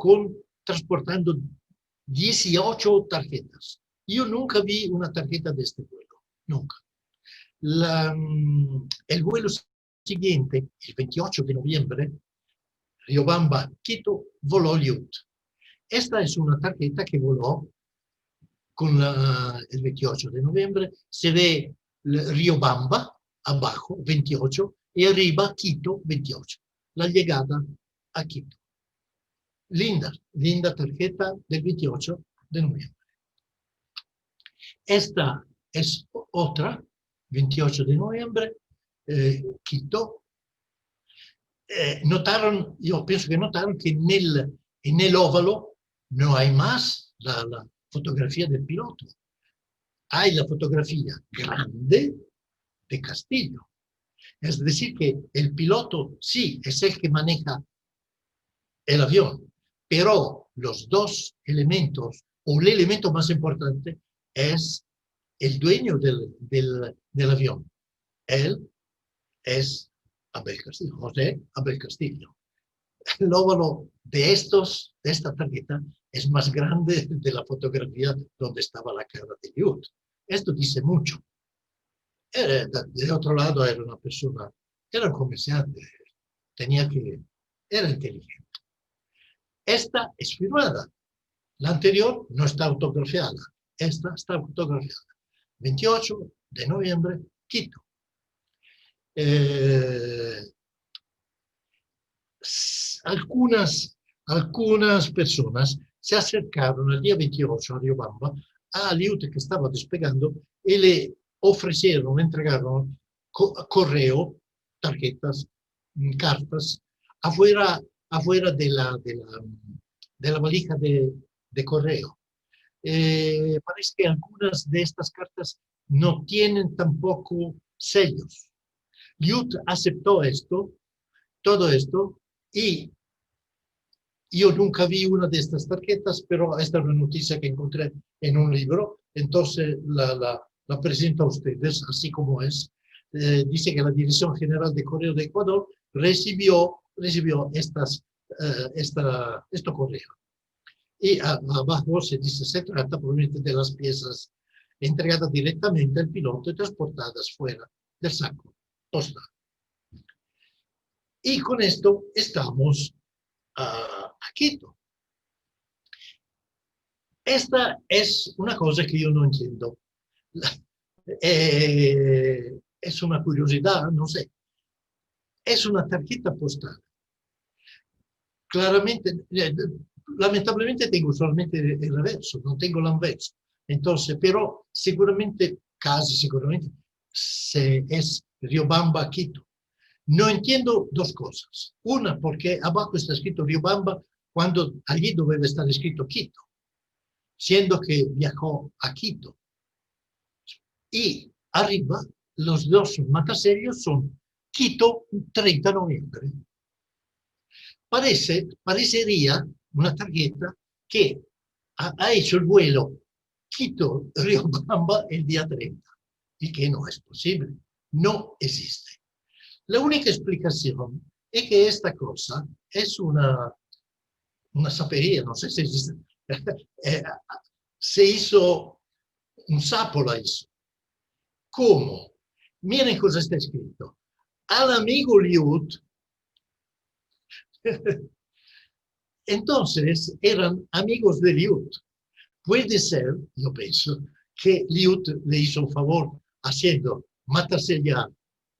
transportando 18 tarjetas. Yo nunca vi una tarjeta de este vuelo, nunca. El vuelo siguiente, el 28 de noviembre, Riobamba-Quito, voló Liut. Esta es una tarjeta que voló con el 28 de noviembre. Se ve Riobamba abajo, 28, y arriba Quito, 28. La llegada a Quito. Linda, linda tarjeta del 28 de noviembre. Esta es otra, 28 de noviembre, Quito. Notaron, yo pienso que notaron que en el óvalo no hay más la fotografía del piloto. Hay la fotografía grande de Castillo. Es decir, que el piloto sí es el que maneja el avión, pero los dos elementos, o el elemento más importante, es el dueño del avión. Él es Abel Castillo, José Abel Castillo. El óvalo de esta tarjeta es más grande de la fotografía donde estaba la cara de Liut. Esto dice mucho. De otro lado, era una persona, era un comerciante, era inteligente. Esta es firmada. La anterior no está autografiada. Esta está autografiada. 28 de noviembre, Quito. Algunas personas se acercaron el día 28 a Riobamba a Liut que estaba despegando y le ofrecieron, le entregaron correo, tarjetas, cartas, afuera de la valija de correo. Parece que algunas de estas cartas no tienen tampoco sellos. Liut aceptó todo esto, y yo nunca vi una de estas tarjetas, pero esta es una noticia que encontré en un libro, entonces la presento a ustedes, así como es. Dice que la Dirección General de Correo de Ecuador recibió este correo. Y abajo se dice, se trata probablemente de las piezas entregadas directamente al piloto y transportadas fuera del saco postal. Y con esto estamos a Quito. Esta es una cosa que yo no entiendo. Es una curiosidad, no sé. Es una tarjeta postal. Claramente, lamentablemente tengo solamente el reverso, no tengo el anverso. Entonces, pero seguramente, casi seguramente, es Riobamba, Quito. No entiendo dos cosas. Una, porque abajo está escrito Riobamba cuando allí debe estar escrito Quito, siendo que viajó a Quito. Y arriba, los dos mataserios son Quito, 30 de noviembre. Parecería una tarjeta que ha hecho el vuelo Quito-Riobamba el día 30, y que no es posible, no existe. La única explicación es que esta cosa es una sapería, no sé si existe. Se hizo, un sapo la hizo. ¿Cómo? Miren cosa está escrito. Al amigo Liut Entonces eran amigos de Eliud. Puede ser, yo pienso, que Eliud le hizo un favor haciendo ya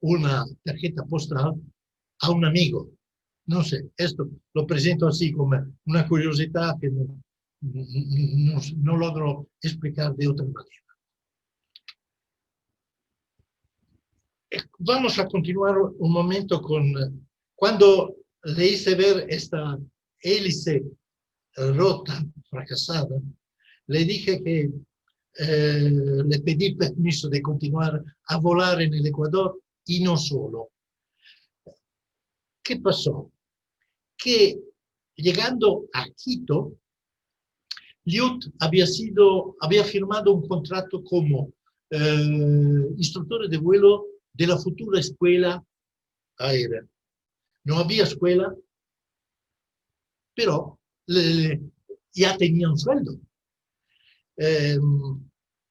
una tarjeta postal a un amigo. No sé, esto lo presento así como una curiosidad que no logro explicar de otra manera. Vamos a continuar un momento con cuando le hice ver esta hélice rota, fracasada, le dije que le pedí permiso de continuar a volar en el Ecuador y no solo. ¿Qué pasó? Que llegando a Quito, Eliud había firmado un contrato como instructor de vuelo de la futura escuela aérea. No había escuela, pero ya tenía un sueldo.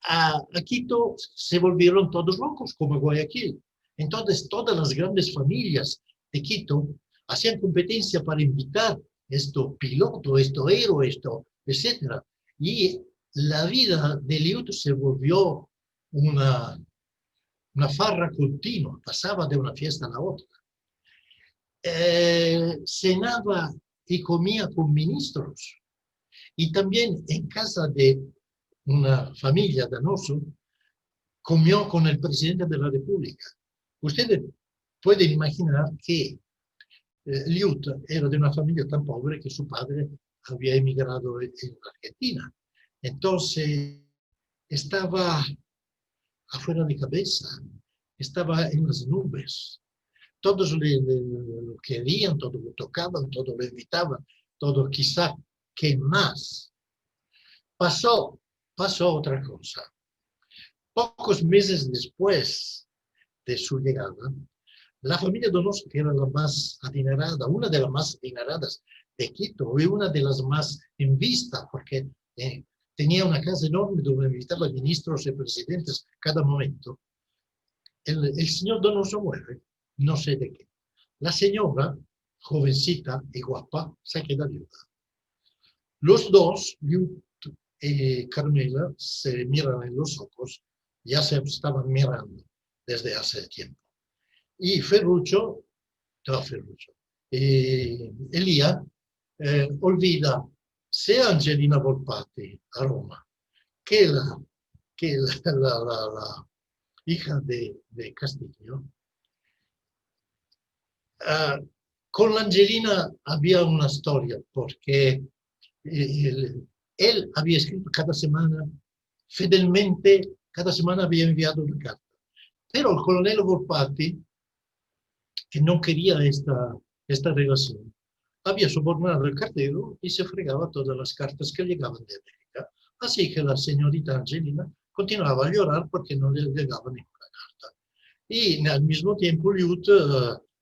A Quito se volvieron todos locos, como Guayaquil. Entonces, todas las grandes familias de Quito hacían competencia para invitar esto piloto, esto héroe, esto, etc. Y la vida de Eliud se volvió una farra continua, pasaba de una fiesta a la otra. Cenaba y comía con ministros. Y también en casa de una familia danoso, comió con el presidente de la República. Ustedes pueden imaginar que Eliud era de una familia tan pobre que su padre había emigrado en Argentina. Entonces, estaba afuera de cabeza, estaba en las nubes. Todos lo querían, todos lo tocaban, todos lo invitaban, todo quizá que más. Pasó otra cosa. Pocos meses después de su llegada, la familia Donoso, que era la más adinerada, una de las más adineradas de Quito, y una de las más en vista, porque tenía una casa enorme donde invitaba ministros y presidentes cada momento. El señor Donoso muere, no sé de qué. La señora, jovencita y guapa, se queda viuda. Los dos, Carmela, se miran en los ojos, ya se estaban mirando desde hace tiempo. Y Elia olvida sea Angelina Volpatti a Roma, que la hija de Castillo. Con Angelina había una historia, porque él había escrito cada semana, fidelmente, cada semana había enviado una carta. Pero el coronel Volpatti, que no quería esta relación, había sobornado al cartero y se fregaba todas las cartas que llegaban de América. Así que la señorita Angelina continuaba a llorar porque no le llegaba ninguna carta. Y al mismo tiempo Eliud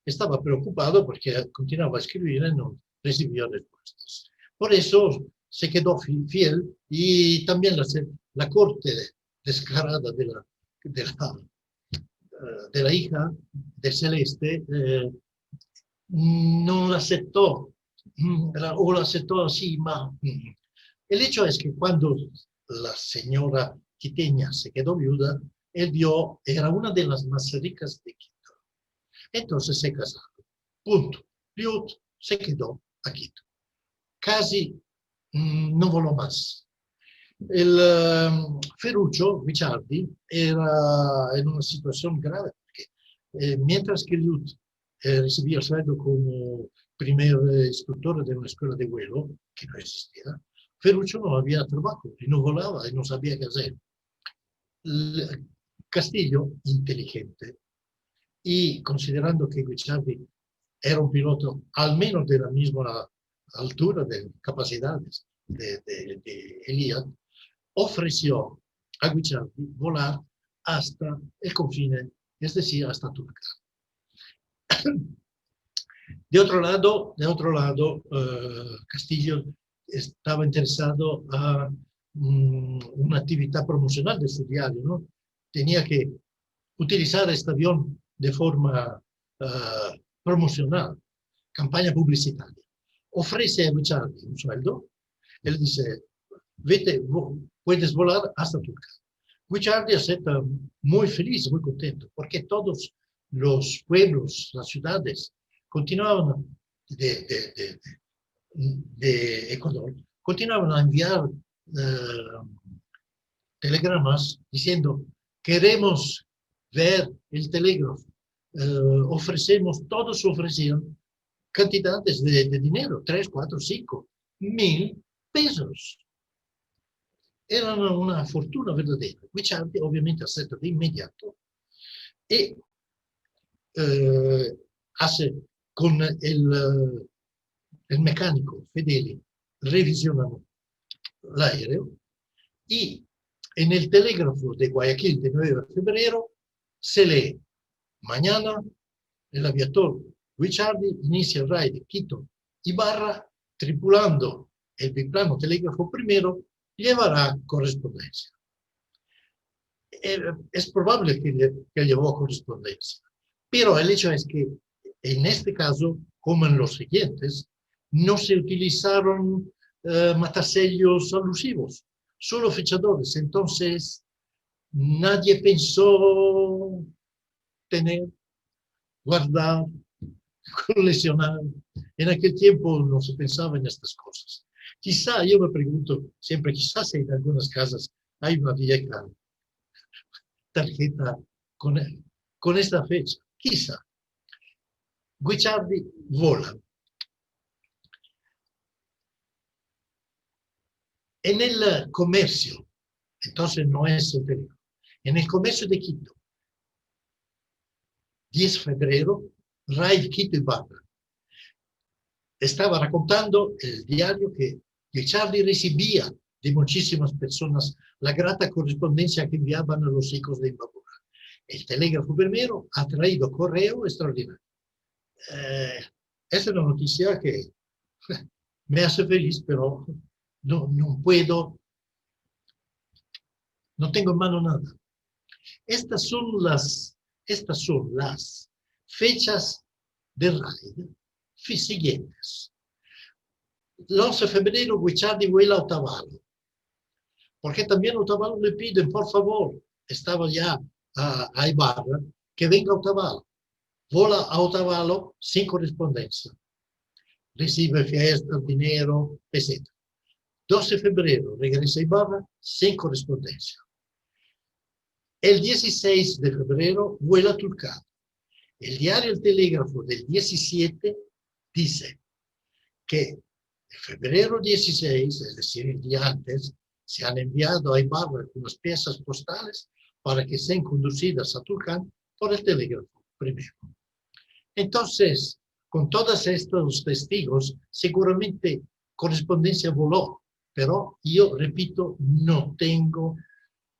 estaba preocupado porque continuaba a escribir y no recibía respuestas. Por eso se quedó fiel y también la corte descarada de la hija de Celeste no la aceptó, o la aceptó así, más. El hecho es que cuando la señora quiteña se quedó viuda, él vio, era una de las más ricas de Quito. Entonces se casaron. Punto. Eliud se quedó a Quito. Casi no voló más. El Ferruccio Guicciardi era en una situación grave, porque mientras que Eliud recibía sueldo como primer instructor de una escuela de vuelo, que no existía, Ferruccio no había trabajo y no volaba y no sabía qué hacer. Castillo, inteligente, y considerando que Guicciardi era un piloto al menos de la misma altura de capacidades de Eliad, ofreció a Guicciardi volar hasta el confine, es decir, hasta Tulcán. De otro lado Castillo estaba interesado a una actividad promocional de su diario, ¿no? Tenía que utilizar este avión de forma promocional, campaña publicitaria. ofrece a Guicciardi un sueldo. Él dice, vete, puedes volar hasta Tulcán. Guicciardi acepta muy feliz, muy contento, porque todos los pueblos, las ciudades, continuaban de Ecuador, continuaban a enviar telegramas diciendo, queremos ver el telégrafo, todos ofrecían cantidades de dinero, 3, 4, 5 mil pesos. Era una fortuna verdadera. Guicciardi ovviamente acepta de inmediato e hace con el mecánico Fedeli, revisionano l'aereo y en el telégrafo de Guayaquil de 9 de febrero se lee, mañana el aviador Guicciardi inicia el raid de Quito Ibarra, tripulando el biplano telégrafo primero, llevará correspondencia. Es probable que llevó correspondencia, pero el hecho es que en este caso, como en los siguientes, no se utilizaron matasellos alusivos, solo fechadores. Entonces, nadie pensó tener, guardar, coleccionar. En aquel tiempo no se pensaba en estas cosas. Quizá, yo me pregunto siempre, quizás en algunas casas hay una vieja tarjeta con esta fecha. Quizá. Guicciardi vola. En el comercio, entonces no es el teléfono, en el comercio de Quito, 10 de febrero, Raid Quito Ibarra. Estaba racontando el diario que Guicciardi recibía de muchísimas personas la grata correspondencia que enviaban a los hijos de Imbabura. El telégrafo primero ha traído correo extraordinario. Es una noticia que me hace feliz, pero no puedo, no tengo en mano nada. Estas son las fechas de raid siguientes. El 11 de febrero, Guicciardi vuela a Otavalo, porque también a Otavalo le piden, por favor, estaba ya a Ibarra, que venga a Otavalo. Vola a Otavalo sin correspondencia. Recibe fiestas, dinero, etc. 12 de febrero, regresa a Ibarra sin correspondencia. El 16 de febrero, vuela a Tulcán. El diario El Telégrafo del 17 dice que en febrero 16, es decir, el día antes, se han enviado a Ibarra unas piezas postales para que sean conducidas a Tulcán por el telégrafo primero. Entonces, con todos estos testigos, seguramente correspondencia voló, pero yo repito, no tengo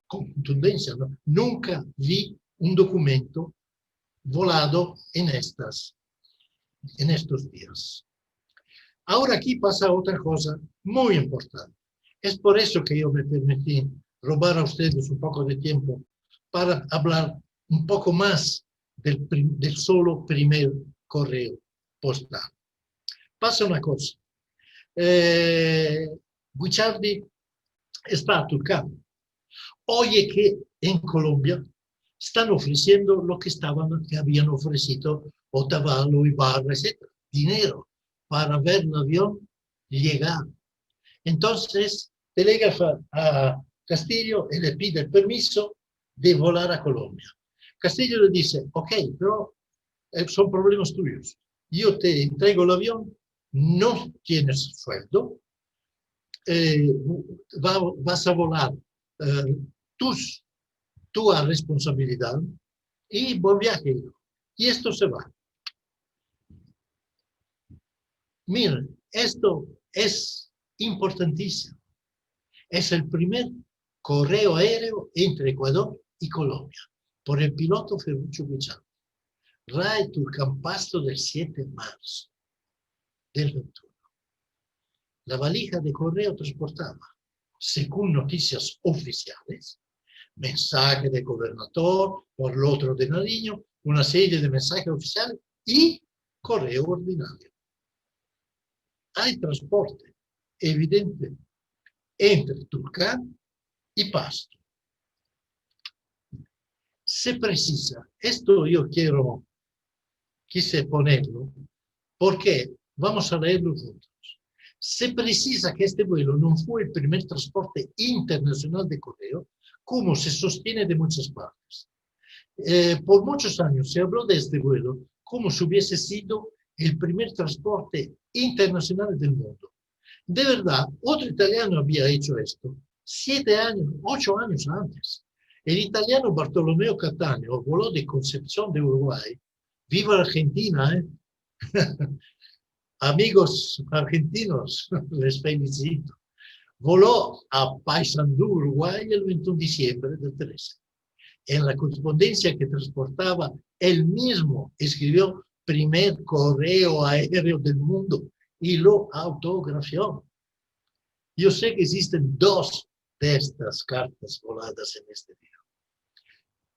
contundencia, ¿no? Nunca vi un documento volado en estos días. Ahora aquí pasa otra cosa muy importante. Es por eso que yo me permití robar a ustedes un poco de tiempo para hablar un poco más del solo primer correo postal. Pasa una cosa. Guicciardi está a Tulcán. Oye que en Colombia están ofreciendo lo que habían ofrecido Otavalo, Ibarra, etc. Dinero para ver el avión llegar. Entonces, telegrafa a Castillo y le pide el permiso de volar a Colombia. Castillo le dice, ok, pero son problemas tuyos. Yo te entrego el avión, no tienes sueldo, vas a volar tu responsabilidad y buen viaje. Y esto se va. Miren, esto es importantísimo. Es el primer correo aéreo entre Ecuador y Colombia por el piloto Ferruccio Guicciardi. Raid Tulcán Pasto del 7 de marzo del 21. La valija de correo transportaba, según noticias oficiales, mensaje del gobernador, por el otro de Nariño, una serie de mensajes oficiales y correo ordinario. hay transporte evidente entre Tulcán y Pasto. Se precisa, esto yo quise ponerlo, porque vamos a leerlo juntos. Se precisa que este vuelo no fue el primer transporte internacional de correo, como se sostiene de muchas partes. Por muchos años se habló de este vuelo como si hubiese sido el primer transporte internacional del mundo. De verdad, otro italiano había hecho esto 7 años, 8 años antes. El italiano Bartolomeo Cattaneo voló de Concepción de Uruguay. ¡Viva Argentina! Amigos argentinos, les felicito. Voló a Paysandú, Uruguay, el 21 de diciembre del 13. En la correspondencia que transportaba, él mismo escribió primer correo aéreo del mundo y lo autografió. Yo sé que existen 2 de estas cartas voladas en este día.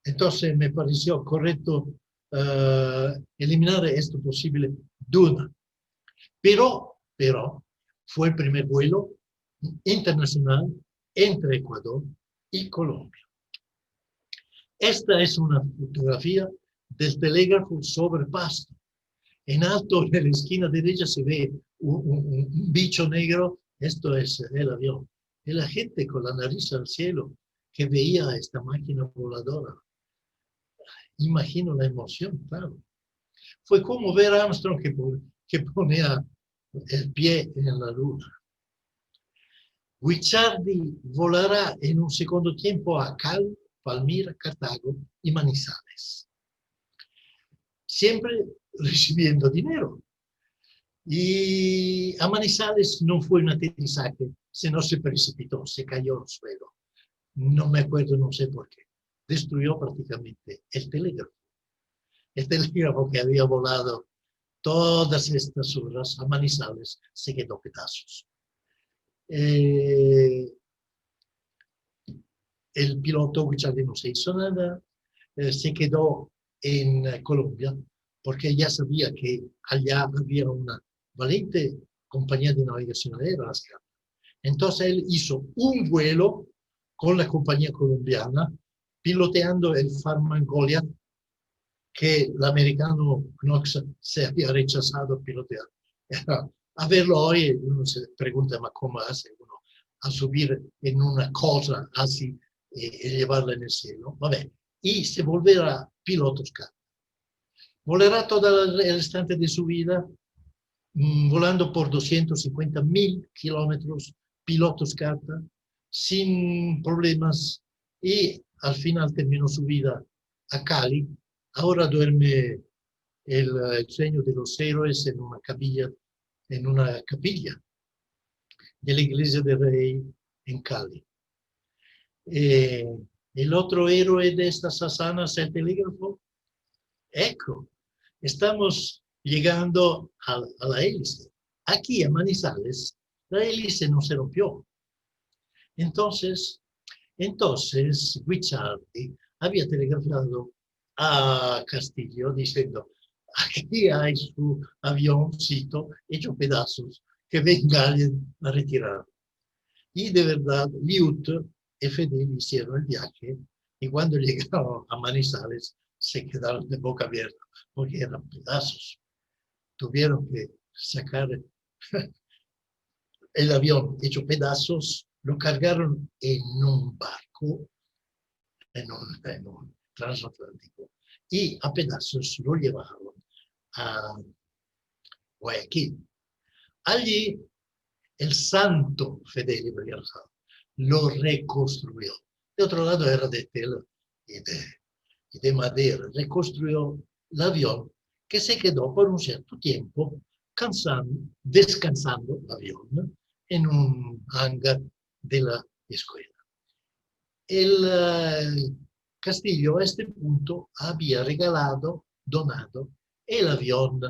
Entonces me pareció correcto eliminar esto posible duda. Pero fue el primer vuelo internacional entre Ecuador y Colombia. Esta es una fotografía del telégrafo sobre Pasto. En alto, en la esquina derecha, se ve un bicho negro. Esto es el avión. Y la gente con la nariz al cielo que veía esta máquina voladora. Imagino la emoción, claro. Fue como ver a Armstrong que ponía el pie en la luna. Guicciardi volará en un segundo tiempo a Cali, Palmira, Cartago y Manizales. Siempre recibiendo dinero. Y a Manizales no fue un aterrizaje, sino se precipitó, se cayó al suelo. No me acuerdo, no sé por qué. Destruyó prácticamente el telégrafo. El telégrafo que había volado todas estas horas a Manizales se quedó pedazos. El piloto Guicciardi no se hizo nada, se quedó en Colombia porque ya sabía que allá había una valiente compañía de navegación aérea, ASCAP. Entonces él hizo un vuelo con la compañía colombiana, piloteando el Farmagolia, que el americano Knox se había rechazado pilotear. A verlo hoy uno se pregunta, ¿ma cómo hace uno a subir en una cosa así y llevarla en el cielo? Vabbè. Y se volverá piloto Scarpa. Volará todo el restante de su vida volando por 250.000 kilómetros, piloto Scarpa, sin problemas, y al final terminó su vida a Cali. Ahora duerme el sueño de los héroes en una capilla de la iglesia del Rey en Cali. El otro héroe de estas hazanas, el telégrafo. Ecco, estamos llegando a la hélice. Aquí, a Manizales, la hélice no se rompió. Entonces Guicciardi había telegrafado a Castillo diciendo: aquí hay su avioncito hecho pedazos, que venga alguien a retirar. Y de verdad, Liut y Fedeli hicieron el viaje, y cuando llegaron a Manizales se quedaron de boca abierta porque eran pedazos. Tuvieron que sacar el avión hecho pedazos, lo cargaron en un barco, en un transatlántico, y a pedazos lo llevaron a Guayaquil. Allí el santo Fedeli lo reconstruyó. De otro lado era de tela y de madera. Reconstruyó el avión, que se quedó por un cierto tiempo descansando el avión en un hangar de la escuela. El Castillo a este punto había donado el avión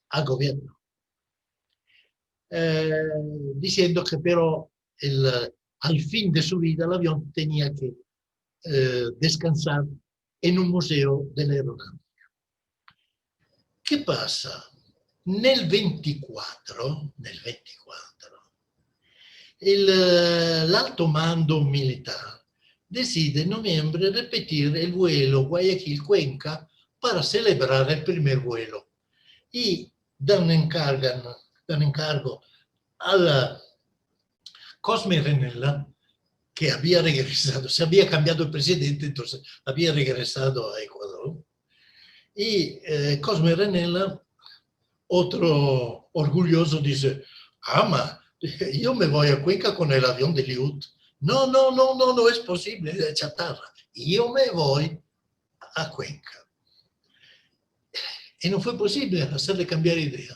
al gobierno, diciendo que pero al fin de su vida el avión tenía que descansar en un museo de la aeronáutica. ¿Qué pasa? Nel 24, l'alto mando militar decide en noviembre repetir el vuelo Guayaquil-Cuenca para celebrar el primer vuelo. Y dan encargo a la Cosme Renella, que había regresado, se había cambiado el presidente, entonces había regresado a Ecuador. Y Cosme Renella, otro orgulloso, dice, ma yo me voy a Cuenca con el avión de Liut. No es posible, es chatarra. Yo me voy a Cuenca. Y no fue posible hacerle cambiar idea.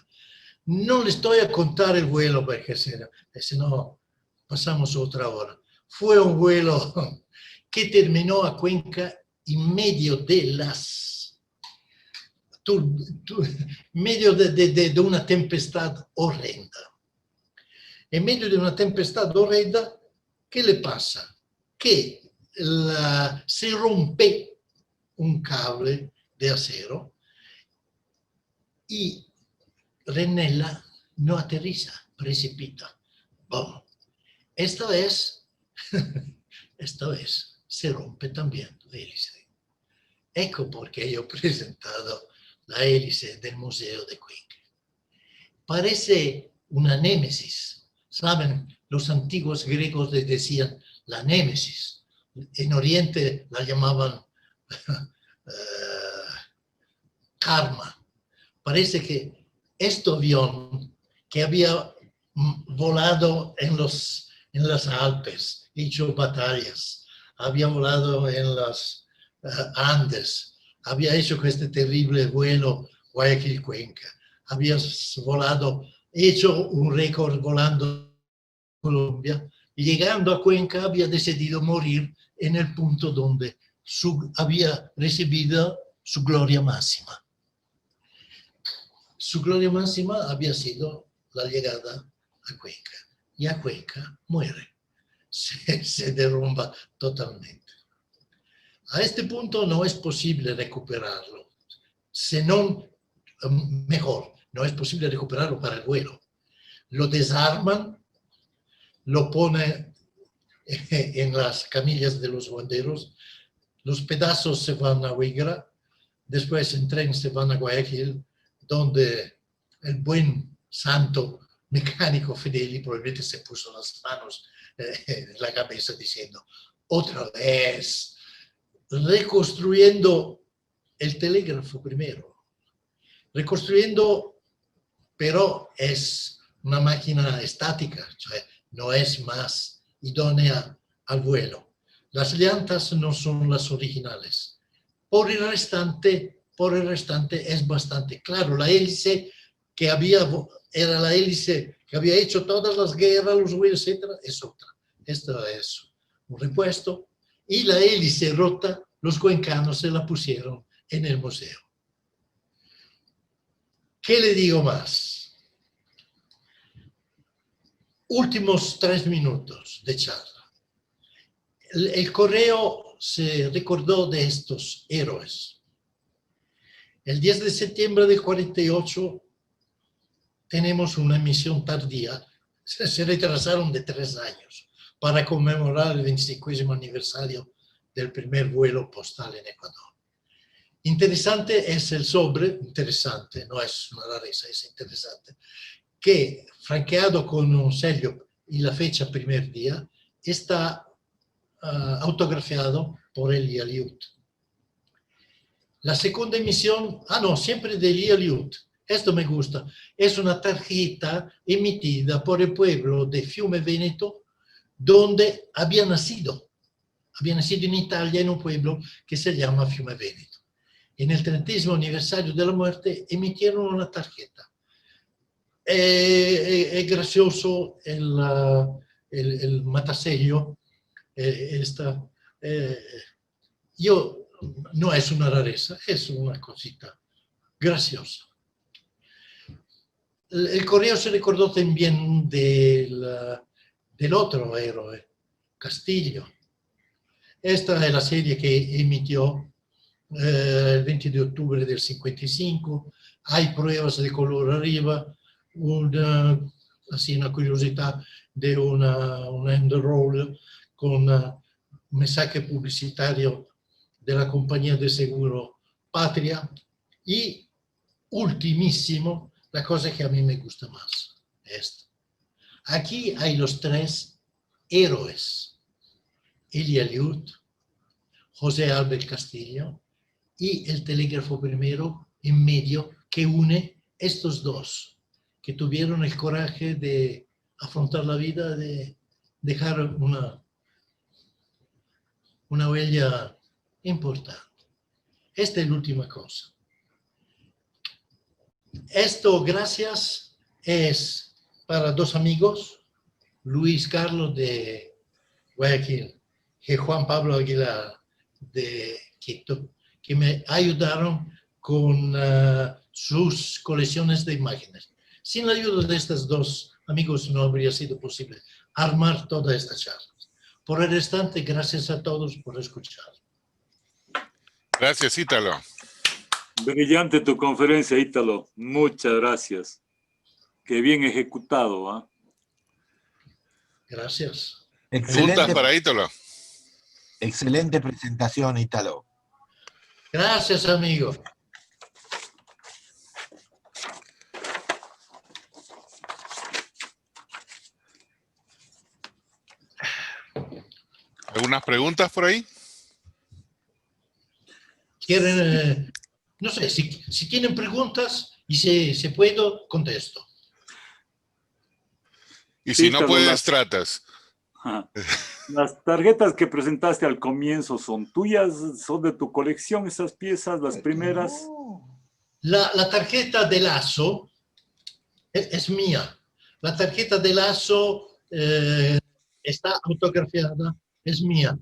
No le estoy a contar el vuelo porque si no pasamos otra hora. Fue un vuelo que terminó a Cuenca en medio de medio de una tempestad horrenda. En medio de una tempestad horrenda, ¿qué le pasa? Que se rompe un cable de acero y Renella no aterriza, precipita. Boom. Esta vez se rompe también la hélice. Ecco perché io ho presentato la hélice del Museo de Cuenca. Parece una némesis. ¿Saben? Los antiguos griegos le decían la némesis. En Oriente la llamaban karma. Parece que este avión que había volado en las Alpes, hecho batallas, había volado en las Andes, había hecho este terrible vuelo Guayaquil-Cuenca, había volado, hecho un récord volando en Colombia, llegando a Cuenca había decidido morir en el punto donde había recibido su gloria máxima. Su gloria máxima había sido la llegada a Cuenca. Y a Cuenca muere, se derrumba totalmente. A este punto no es posible recuperarlo, mejor, no es posible recuperarlo para el vuelo. Lo desarman, lo ponen en las camillas de los banderos, los pedazos se van a Huigra, después en tren se van a Guayaquil, donde el buen santo mecánico Fedeli probablemente se puso las manos en la cabeza diciendo, otra vez, reconstruyendo el telégrafo primero, reconstruyendo, pero es una máquina estática, no es más idónea al vuelo. Las llantas no son las originales. Por el restante es bastante claro. La hélice que era la hélice que había hecho todas las guerras, los vuelos, etc., es otra. Esto es un repuesto. Y la hélice rota, los cuencanos se la pusieron en el museo. ¿Qué le digo más? Últimos 3 minutos de charla. El correo se recordó de estos héroes. El 10 de septiembre del 48 tenemos una emisión tardía. Se retrasaron de 3 años para conmemorar el 25º aniversario del primer vuelo postal en Ecuador. Interesante es el sobre, interesante, no es una rareza, es interesante, que franqueado con un sello y la fecha primer día, está autografiado por Elia Liut. La segunda emisión, siempre de Elia Liut. Esto me gusta. Es una tarjeta emitida por el pueblo de Fiume Veneto, donde había nacido. Había nacido en Italia, en un pueblo que se llama Fiume Veneto. En el 30º aniversario de la muerte emitieron una tarjeta. Es gracioso el matasello. No es una rareza, es una cosita graciosa. El correo se recordó también del otro héroe, Castillo. Esta es la serie que emitió el 20 de octubre del 55. hay pruebas de color arriba, así una curiosidad de una enroll con un mensaje publicitario de la compañía de seguro Patria y ultimísimo, la cosa que a mí me gusta más, esto. Aquí hay los tres héroes, Elia Liud, José Albert Castillo y el telégrafo primero en medio que une estos dos, que tuvieron el coraje de afrontar la vida, de dejar una huella importante. Esta es la última cosa. Esto, gracias, es para dos amigos, Luis Carlos de Guayaquil y Juan Pablo Aguilar de Quito, que me ayudaron con sus colecciones de imágenes. Sin la ayuda de estos dos amigos no habría sido posible armar toda esta charla. Por el restante, gracias a todos por escuchar. Gracias, Ítalo. Brillante tu conferencia, Ítalo. Muchas gracias. Qué bien ejecutado, ¿eh? Gracias. Preguntas para Ítalo. Excelente presentación, Ítalo. Gracias, amigo. ¿Algunas preguntas por ahí? Quieren, no sé, si tienen preguntas y se puedo, contesto. Y si no Ítalo, puedes, tratas. Las tarjetas que presentaste al comienzo son tuyas, son de tu colección, esas piezas, las primeras. La tarjeta de lazo es mía. La tarjeta de lazo está autografiada, es mía.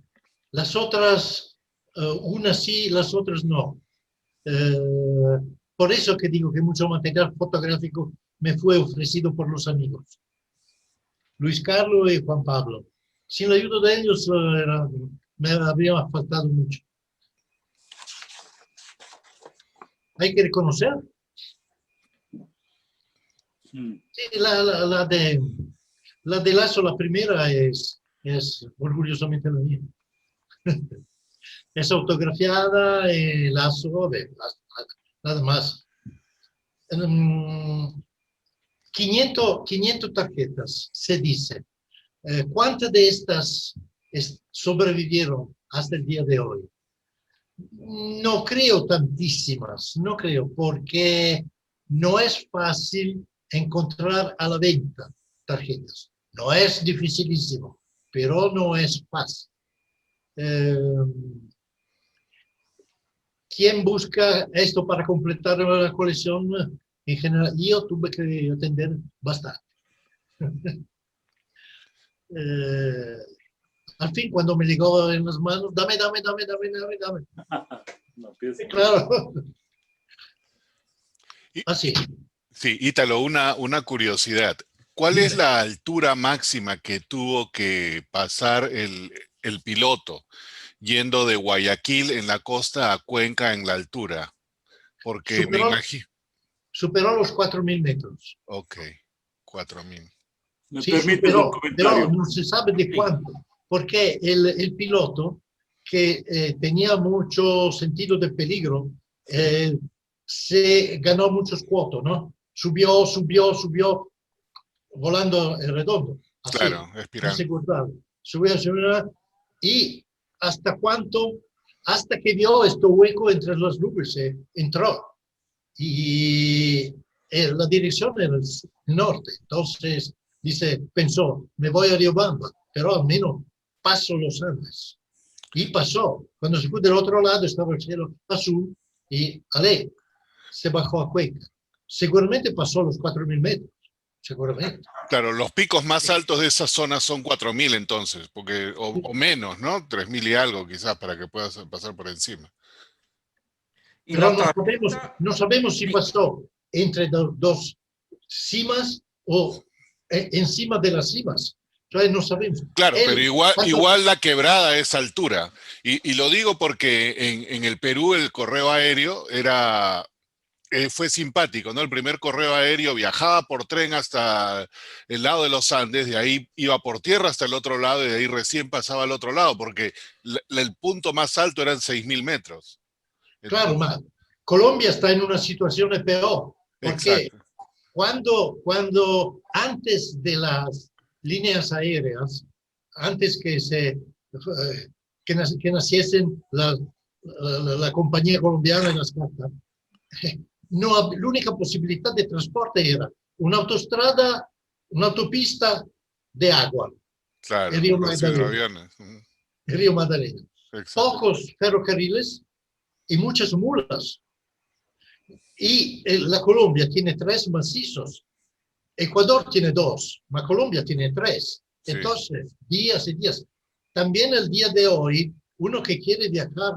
Las otras, unas sí, las otras no. Por eso que digo que mucho material fotográfico me fue ofrecido por los amigos. Luis Carlos y Juan Pablo. Sin la ayuda de ellos me habría faltado mucho. Hay que reconocer. Sí, la de Lazo, la primera, es orgullosamente la mía. Es autografiada, Lazo, nada más. 500 tarjetas, se dice. ¿Cuántas de estas sobrevivieron hasta el día de hoy? No creo tantísimas, no creo, porque no es fácil encontrar a la venta tarjetas. No es dificilísimo, pero no es fácil. ¿Quién busca esto para completar la colección? En general, yo tuve que atender bastante. Al fin, cuando me llegó en las manos, dame. No, pienso. Claro. Así. Sí, Ítalo, una curiosidad. ¿Cuál es la altura máxima que tuvo que pasar el piloto yendo de Guayaquil en la costa a Cuenca en la altura? Porque me imagino... Superó los 4.000 metros. Ok, 4.000. Me Sí, permite superó, un comentario. pero no se sabe de cuánto, porque el piloto, que tenía mucho sentido de peligro, se ganó muchos cuotos, ¿no? Subió, volando en redondo. Así, Claro, espiral. Subió, y hasta cuánto, hasta que vio este hueco entre las nubes, entró. Y la dirección era el norte, entonces pensó, me voy a Riobamba, pero al menos paso los Andes. Y pasó. Cuando se fue del otro lado estaba el cielo azul y se bajó a Cuenca. Seguramente pasó los 4.000 metros, seguramente. Claro, los picos más altos de esa zona son 4.000 entonces, porque, o menos, ¿no? 3.000 y algo quizás para que puedas pasar por encima. Y Pero la no sabemos si pasó entre dos cimas o encima de las cimas. Entonces no sabemos. Claro, pero igual la quebrada a esa altura. Y lo digo porque en el Perú el correo aéreo era fue simpático, ¿no? El primer correo aéreo viajaba por tren hasta el lado de los Andes, de ahí iba por tierra hasta el otro lado y de ahí recién pasaba al otro lado, porque el punto más alto eran 6.000 metros. Claro, ma Colombia está en una situación peor, porque Exacto. cuando antes de las líneas aéreas, antes que naciesen la compañía colombiana en las cartas, no, la única posibilidad de transporte era una autostrada, una autopista de agua, Claro, el río los Magdalena. hidroaviones. Ujú. El río Magdalena. Exacto. Pocos ferrocarriles y muchas mulas. Y la Colombia tiene 3 macizos. Ecuador tiene 2, pero Colombia tiene 3. Sí. Entonces, días y días. También el día de hoy, uno que quiere viajar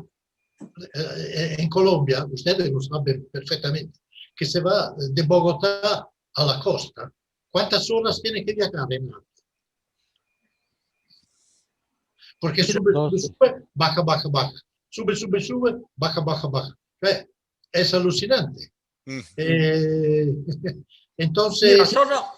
en Colombia, ustedes lo saben perfectamente, que se va de Bogotá a la costa, ¿cuántas horas tiene que viajar en auto? Porque sube, sube, sube, baja, baja, baja. Sube, sube, sube, baja, baja, baja. Es alucinante. Mm. Entonces, Mira,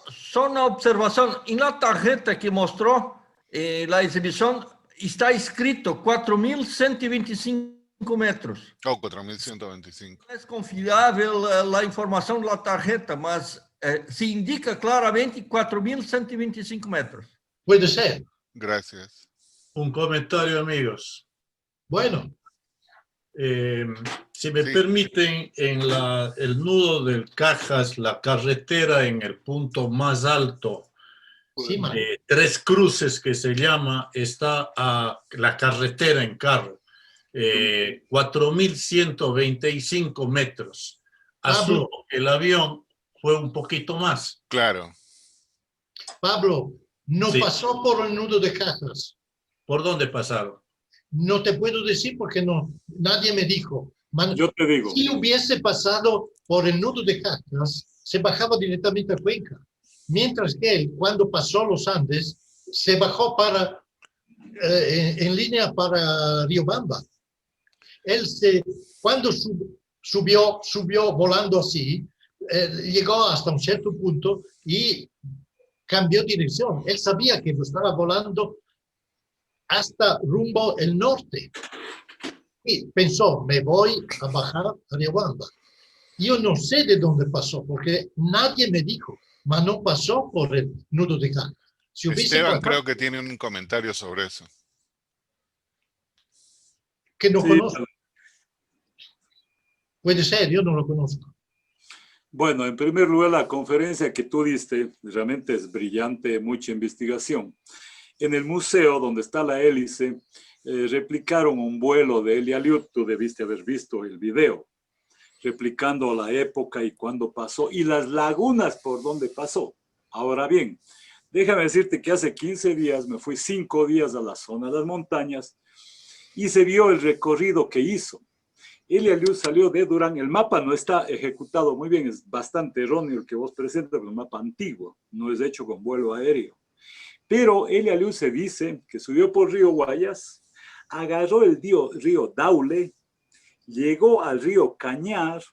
só una observación. En la tarjeta que mostró la exhibición está escrito 4.125 metros. Oh, 4.125. No es confiable la información de la tarjeta, mas se indica claramente 4.125 metros. puede ser. Gracias. Un comentario, amigos. Bueno, Si me Sí. permiten, en el nudo del Cajas, la carretera en el punto más alto sí, man. de Tres Cruces, que se llama, está a la carretera en carro, 4.125 metros. Asumo que el avión fue un poquito más. Claro. Pablo, no Sí. pasó por el nudo de Cajas. ¿Por dónde pasaron? No te puedo decir porque no, nadie me dijo. Yo te digo. Si hubiese pasado por el nudo de Cajas, se bajaba directamente a Cuenca. Mientras que él, cuando pasó los Andes, se bajó en línea para Riobamba. Él cuando subió volando así, llegó hasta un cierto punto y cambió dirección. Él sabía que estaba volando hasta rumbo el norte. Y pensó, me voy a bajar a Riobamba. Yo no sé de dónde pasó, porque nadie me dijo, pero no pasó por el nudo de Cajas. Si hubiese Esteban pasado, creo que tiene un comentario sobre eso. que no Sí, conozco. Puede ser, yo no lo conozco. bueno, en primer lugar, la conferencia que tú diste realmente es brillante, mucha investigación. En el museo donde está la hélice, replicaron un vuelo de Eli Aliut, tú debiste haber visto el video, replicando la época y cuándo pasó y las lagunas por donde pasó. Ahora bien, déjame decirte que hace 15 días me fui 5 días a la zona de las montañas y se vio el recorrido que hizo. Eli Aliut salió de Durán, el mapa no está ejecutado muy bien, es bastante erróneo el que vos presentas, pero es un mapa antiguo, no es hecho con vuelo aéreo. Pero Eli Aliut se dice que subió por Río Guayas, agarró el río Daule, llegó al río Cañar,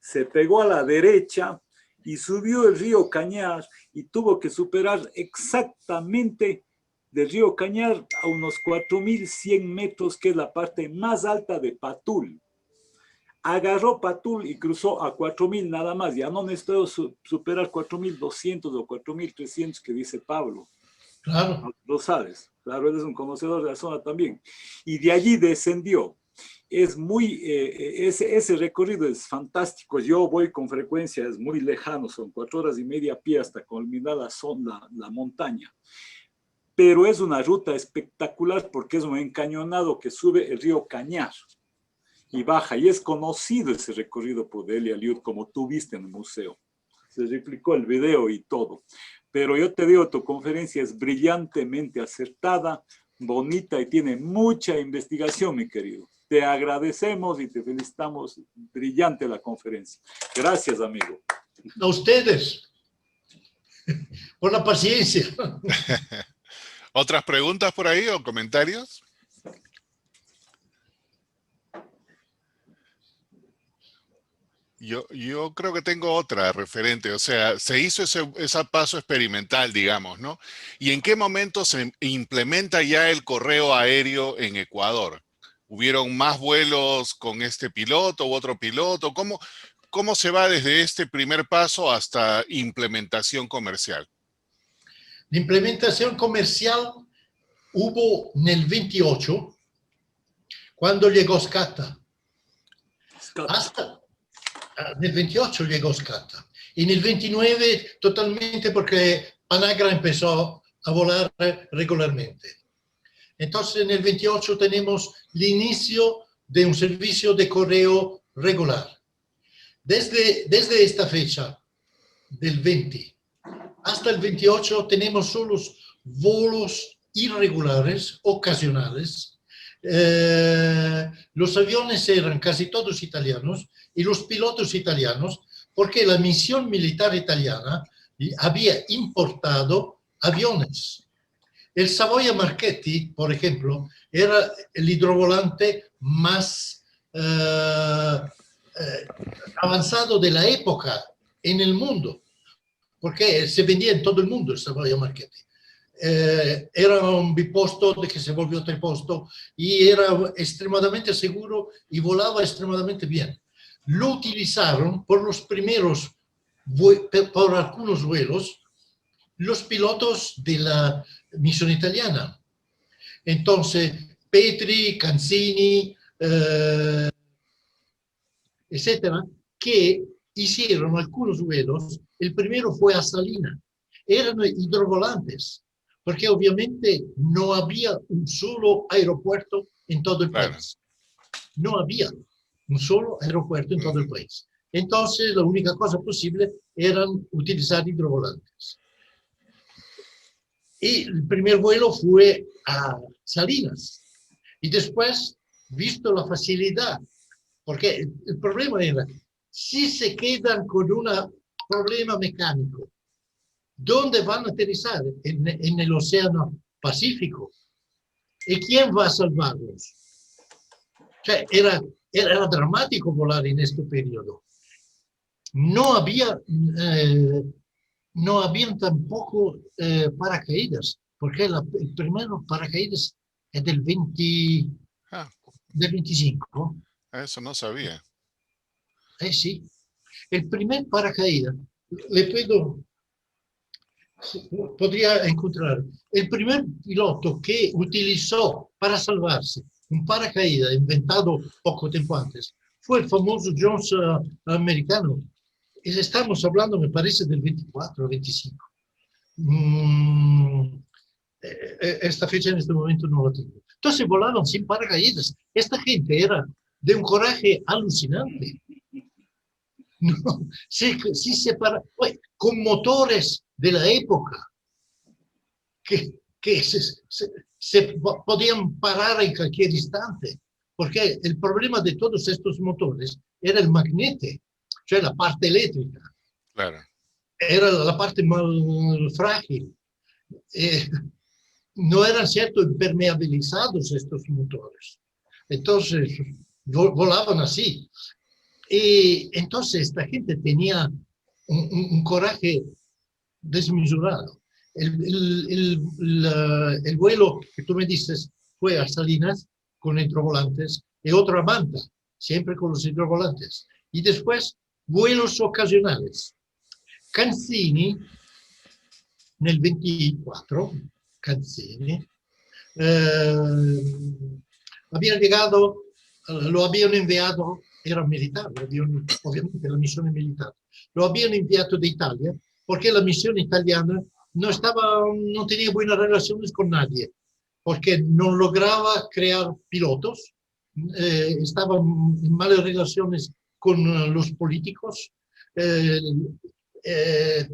se pegó a la derecha y subió el río Cañar y tuvo que superar exactamente del río Cañar a unos 4.100 metros, que es la parte más alta de Patul. Agarró Patul y cruzó a 4.000 nada más, ya no necesitó superar 4.200 o 4.300 que dice Pablo. Claro. Lo sabes, claro, él es un conocedor de la zona también. Y de allí descendió. Es muy, ese recorrido es fantástico. Yo voy con frecuencia, es muy lejano, son 4 horas y media a pie hasta culminar la montaña. Pero es una ruta espectacular porque es un encañonado que sube el río Cañar y baja. Y es conocido ese recorrido por Eli Aliut, como tú viste en el museo. Se replicó el video y todo. Pero yo te digo, tu conferencia es brillantemente acertada, bonita y tiene mucha investigación, mi querido. Te agradecemos y te felicitamos. Brillante la conferencia. Gracias, amigo. A ustedes, por la paciencia. ¿Otras preguntas por ahí o comentarios? Yo creo que tengo otra referente, o sea, se hizo ese paso experimental, digamos, ¿no? ¿Y en qué momento se implementa ya el correo aéreo en Ecuador? ¿Hubieron más vuelos con este piloto u otro piloto? ¿Cómo se va desde este primer paso hasta implementación comercial? La implementación comercial hubo en el 28, cuando llegó SCATA. Hasta nel 28 llegó SCATA. Y en el 29 totalmente porque Panagra empezó a volar regularmente. Entonces en el 28 tenemos el inicio de un servicio de correo regular. Desde esta fecha, del 20 hasta el 28, tenemos solo vuelos irregulares, ocasionales. Los aviones eran casi todos italianos y los pilotos italianos, porque la misión militar italiana había importado aviones. El Savoia Marchetti, por ejemplo, era el hidrovolante más avanzado de la época en el mundo, porque se vendía en todo el mundo el Savoia Marchetti. Era un biposto de que se volvió triposto y era extremadamente seguro y volaba extremadamente bien. Lo utilizaron por los primeros, por algunos vuelos, los pilotos de la misión italiana. Entonces, Petri, Canzini, etcétera, que hicieron algunos vuelos. El primero fue a Salina. Eran hidrovolantes, porque obviamente no había un solo aeropuerto en todo el país. No había un solo aeropuerto en todo el país. Entonces, la única cosa posible era utilizar hidrovolantes. Y el primer vuelo fue a Salinas. Y después, visto la facilidad, porque el problema era, si se quedan con un problema mecánico, ¿dónde van a aterrizar? En el Océano Pacífico. ¿Y quién va a salvarlos? O sea, era dramático volar en este periodo. No habían tampoco paracaídas, porque el primero paracaídas es del 25. Eso no sabía. Sí. El primer paracaídas, podría encontrar, el primer piloto que utilizó para salvarse un paracaídas inventado poco tiempo antes fue el famoso Jones americano. Estamos hablando, me parece, del 24 o 25. Esta fecha en este momento no la tengo. Entonces volaron sin paracaídas. Esta gente era de un coraje alucinante. No, sí con motores de la época que se podían parar en cualquier instante, porque el problema de todos estos motores era el magnete, o sea, la parte eléctrica. Claro. Era la parte más frágil. No eran cierto impermeabilizados estos motores. Entonces, volaban así. Y entonces esta gente tenía un coraje desmesurado. El vuelo que tú me dices fue a Salinas con hidrovolantes y otro a Manta, siempre con los hidrovolantes. Y después, vuelos ocasionales. Canzini, en el 24, Canzini, había llegado, lo habían enviado, era militar, obviamente la misión militar, lo habían enviado de Italia porque la misión italiana no tenía buenas relaciones con nadie, porque no lograba crear pilotos, estaban en malas relaciones con los políticos,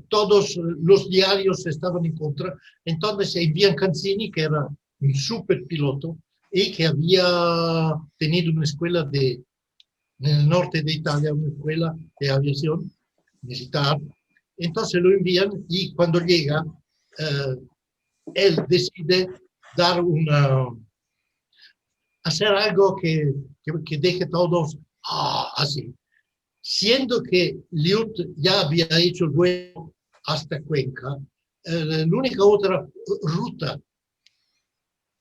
todos los diarios estaban en contra. Entonces envían Canzini, que era un super piloto y que había tenido una escuela en el norte de Italia, una escuela de aviación militar. Entonces lo envían y cuando llega, él decide hacer algo que deje todos así. siendo que Liut ya había hecho el vuelo hasta Cuenca, la única otra ruta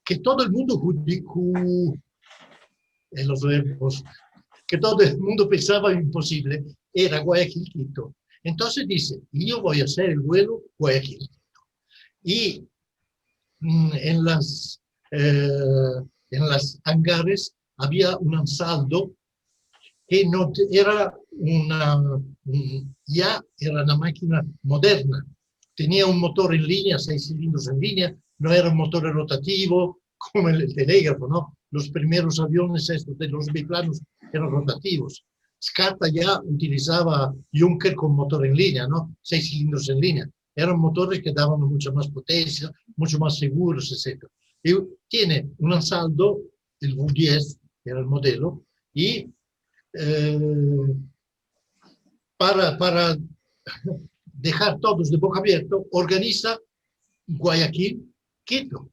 que todo el mundo los verbos, que todo el mundo pensaba imposible, era Guayaquil-Quito. Entonces dice, yo voy a hacer el vuelo Guayaquil. Y en las hangares había un ansaldo que no era ya era una máquina moderna. Tenía un motor en línea, 6 cilindros en línea, no era un motor rotativo como el telégrafo, ¿no? Los primeros aviones estos de los biplanos eran rotativos. Scata ya utilizaba Junker con motor en línea, ¿no? 6 cilindros en línea. Eran motores que daban mucha más potencia, mucho más seguros, etc. Y tiene un ansaldo, el V10, que era el modelo, y para dejar todos de boca abierta, organiza Guayaquil-Quito.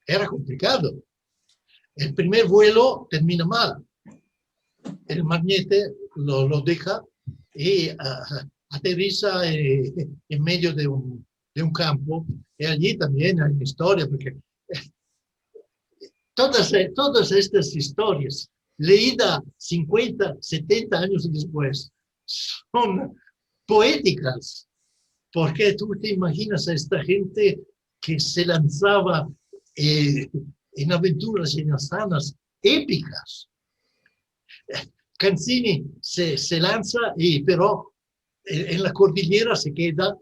Era complicado. El primer vuelo termina mal. El magnete lo deja y aterriza en medio de un campo. Y allí también hay una historia, porque todas estas historias, leídas 50, 70 años después, son poéticas, porque tú te imaginas a esta gente que se lanzaba en aventuras, en hazanas épicas. Canzini se lanza, pero en la cordillera se queda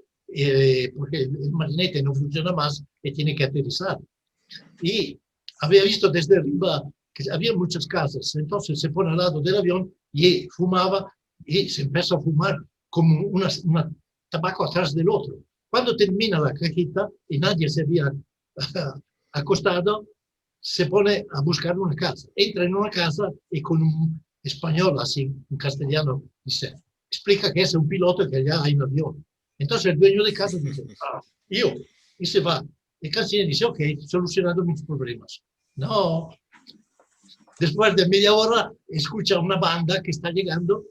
porque el magnete no funciona más y tiene que aterrizar. Y había visto desde arriba que había muchas casas, entonces se pone al lado del avión y fumaba y se empieza a fumar como un tabaco atrás del otro. Cuando termina la cajita y nadie se había acostado, se pone a buscar una casa. Entra en una casa y con un español así, en castellano, dice, explica que es un piloto y que allá hay un avión. Entonces el dueño de casa dice, y se va. Y Cancini dice, ok, solucionado mis problemas. No. Después de media hora, escucha una banda que está llegando.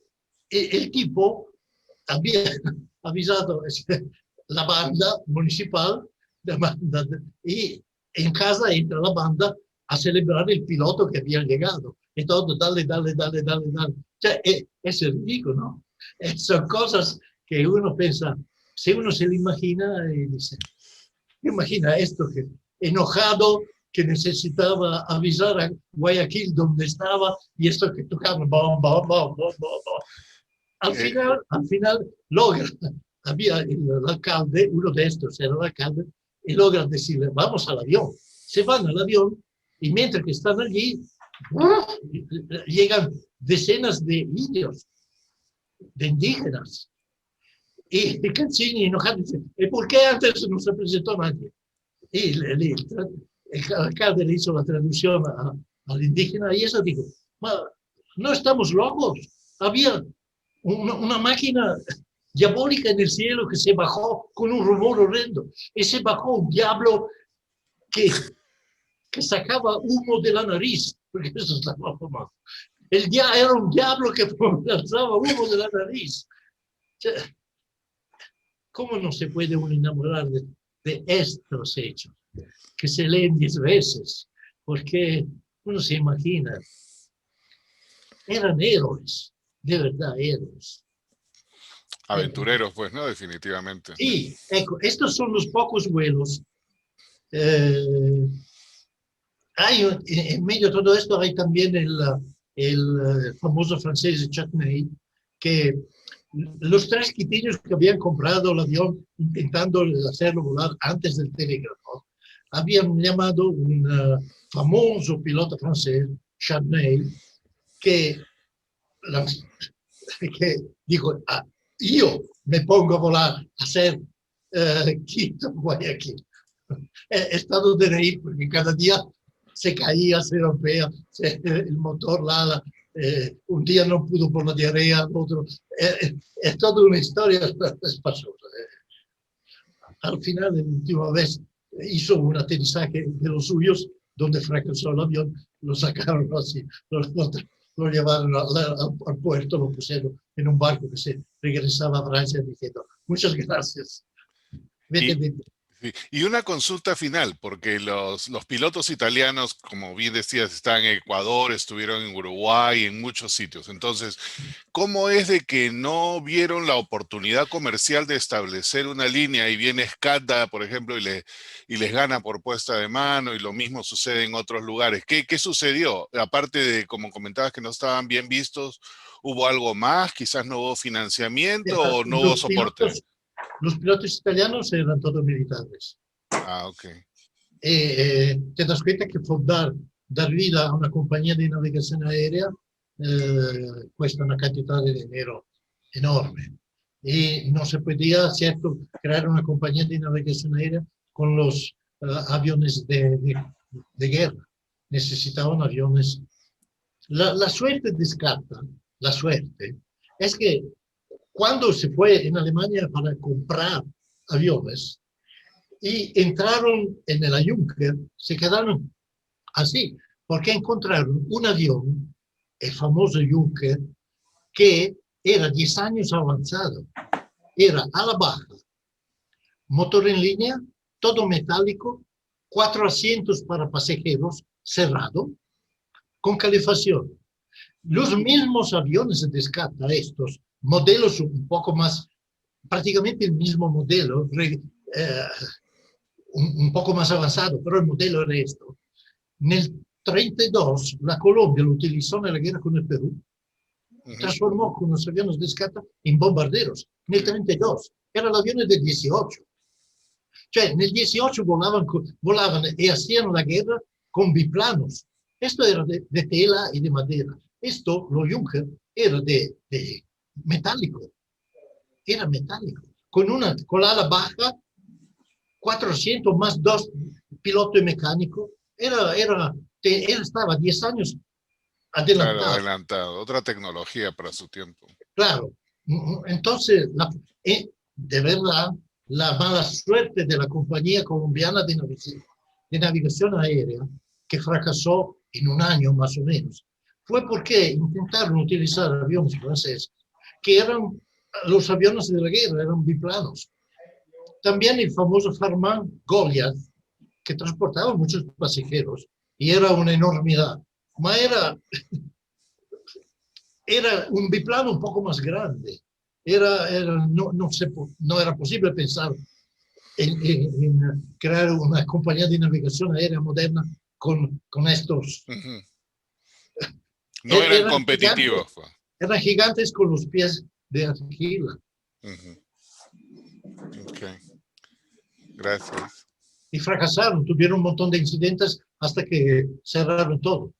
El tipo había avisado la banda municipal, y en casa entra la banda a celebrar el piloto que había llegado. Y todo, dale. O sea, es ridículo, ¿no? Son cosas que uno piensa, si uno se lo imagina, dice, imagina esto, que enojado, que necesitaba avisar a Guayaquil dónde estaba, y esto que tocaba, bom. Al final logra, había el alcalde, uno de estos era el alcalde, y logra decirle, vamos al avión. Se van al avión, y mientras que están allí, llegan decenas de indios, de indígenas. Y Cancini enojado dice, ¿y por qué antes no se presentó nadie? Y el alcalde le hizo la traducción al indígena, y eso dijo, no estamos locos, había una máquina diabólica en el cielo que se bajó con un rumor horrendo, y se bajó un diablo que sacaba humo de la nariz, porque eso estaba fumado. Era un diablo que lanzaba humo de la nariz. ¿Cómo no se puede uno enamorar de estos hechos? Que se leen 10 veces, porque uno se imagina, eran héroes, de verdad, héroes. Aventureros, pues, ¿no? Definitivamente. Sí, estos son los pocos vuelos. En medio de todo esto hay también el famoso francés Châtenay, que los 3 quitillos que habían comprado el avión intentando hacerlo volar antes del telégrafo, habían llamado un famoso piloto francés, Châtenay, que dijo, yo me pongo a volar a hacer Quito, Guayaquil. He estado de reír porque cada día se caía, se rompía el motor, un día no pudo por la diarrea, otro. Es toda una historia espantosa. Al final, la última vez, hizo un aterrizaje de los suyos, donde fracasó el avión, lo sacaron así, lo lo llevaron al puerto, lo pusieron en un barco que se regresaba a Francia diciendo, muchas gracias. Vete, vete. Y una consulta final, porque los pilotos italianos, como bien decías, están en Ecuador, estuvieron en Uruguay, en muchos sitios. Entonces, ¿cómo es de que no vieron la oportunidad comercial de establecer una línea y viene Skanda, por ejemplo, y les gana por puesta de mano, y lo mismo sucede en otros lugares? ¿Qué sucedió? Aparte de, como comentabas, que no estaban bien vistos, ¿hubo algo más? ¿Quizás no hubo financiamiento o no hubo soporte? Los pilotos italianos eran todos militares. Ah, ok. Te das cuenta que dar vida a una compañía de navegación aérea cuesta una cantidad de dinero enorme. Y no se podía, cierto, crear una compañía de navegación aérea con los aviones de guerra. Necesitaban aviones. La suerte de Scarpa, la suerte, es que cuando se fue en Alemania para comprar aviones y entraron en el Junker, se quedaron así, porque encontraron un avión, el famoso Junker, que era 10 años avanzado. Era a la baja, motor en línea, todo metálico, 4 asientos para pasajeros, cerrado, con calefacción. Los mismos aviones de Skanda, estos modelos un poco más, prácticamente el mismo modelo, un poco más avanzado, pero el modelo era esto. En el 32, la Colombia lo utilizó en la guerra con el Perú, transformó con los aviones de Skanda en bombarderos. En el 32, eran aviones del 18. Cioè, nel 18 volaban y hacían la guerra con biplanos. Esto era de tela y de madera. Esto, lo Junker, era de metálico. Era metálico. Con la ala baja, 400 más 2 piloto y mecánico. Él estaba 10 años adelantado. Claro, adelantado. Otra tecnología para su tiempo. Claro. Entonces, de verdad, la mala suerte de la compañía colombiana de navegación aérea, que fracasó en un año más o menos, fue porque intentaron utilizar aviones franceses, que eran los aviones de la guerra, eran biplanos. También el famoso Farman Goliath, que transportaba muchos pasajeros, y era una enormidad. Era un biplano un poco más grande. No era posible pensar en crear una compañía de navegación aérea moderna con estos. No eran competitivos. Eran gigantes con los pies de argila. Ok. Gracias. Y fracasaron, tuvieron un montón de incidentes hasta que cerraron todo.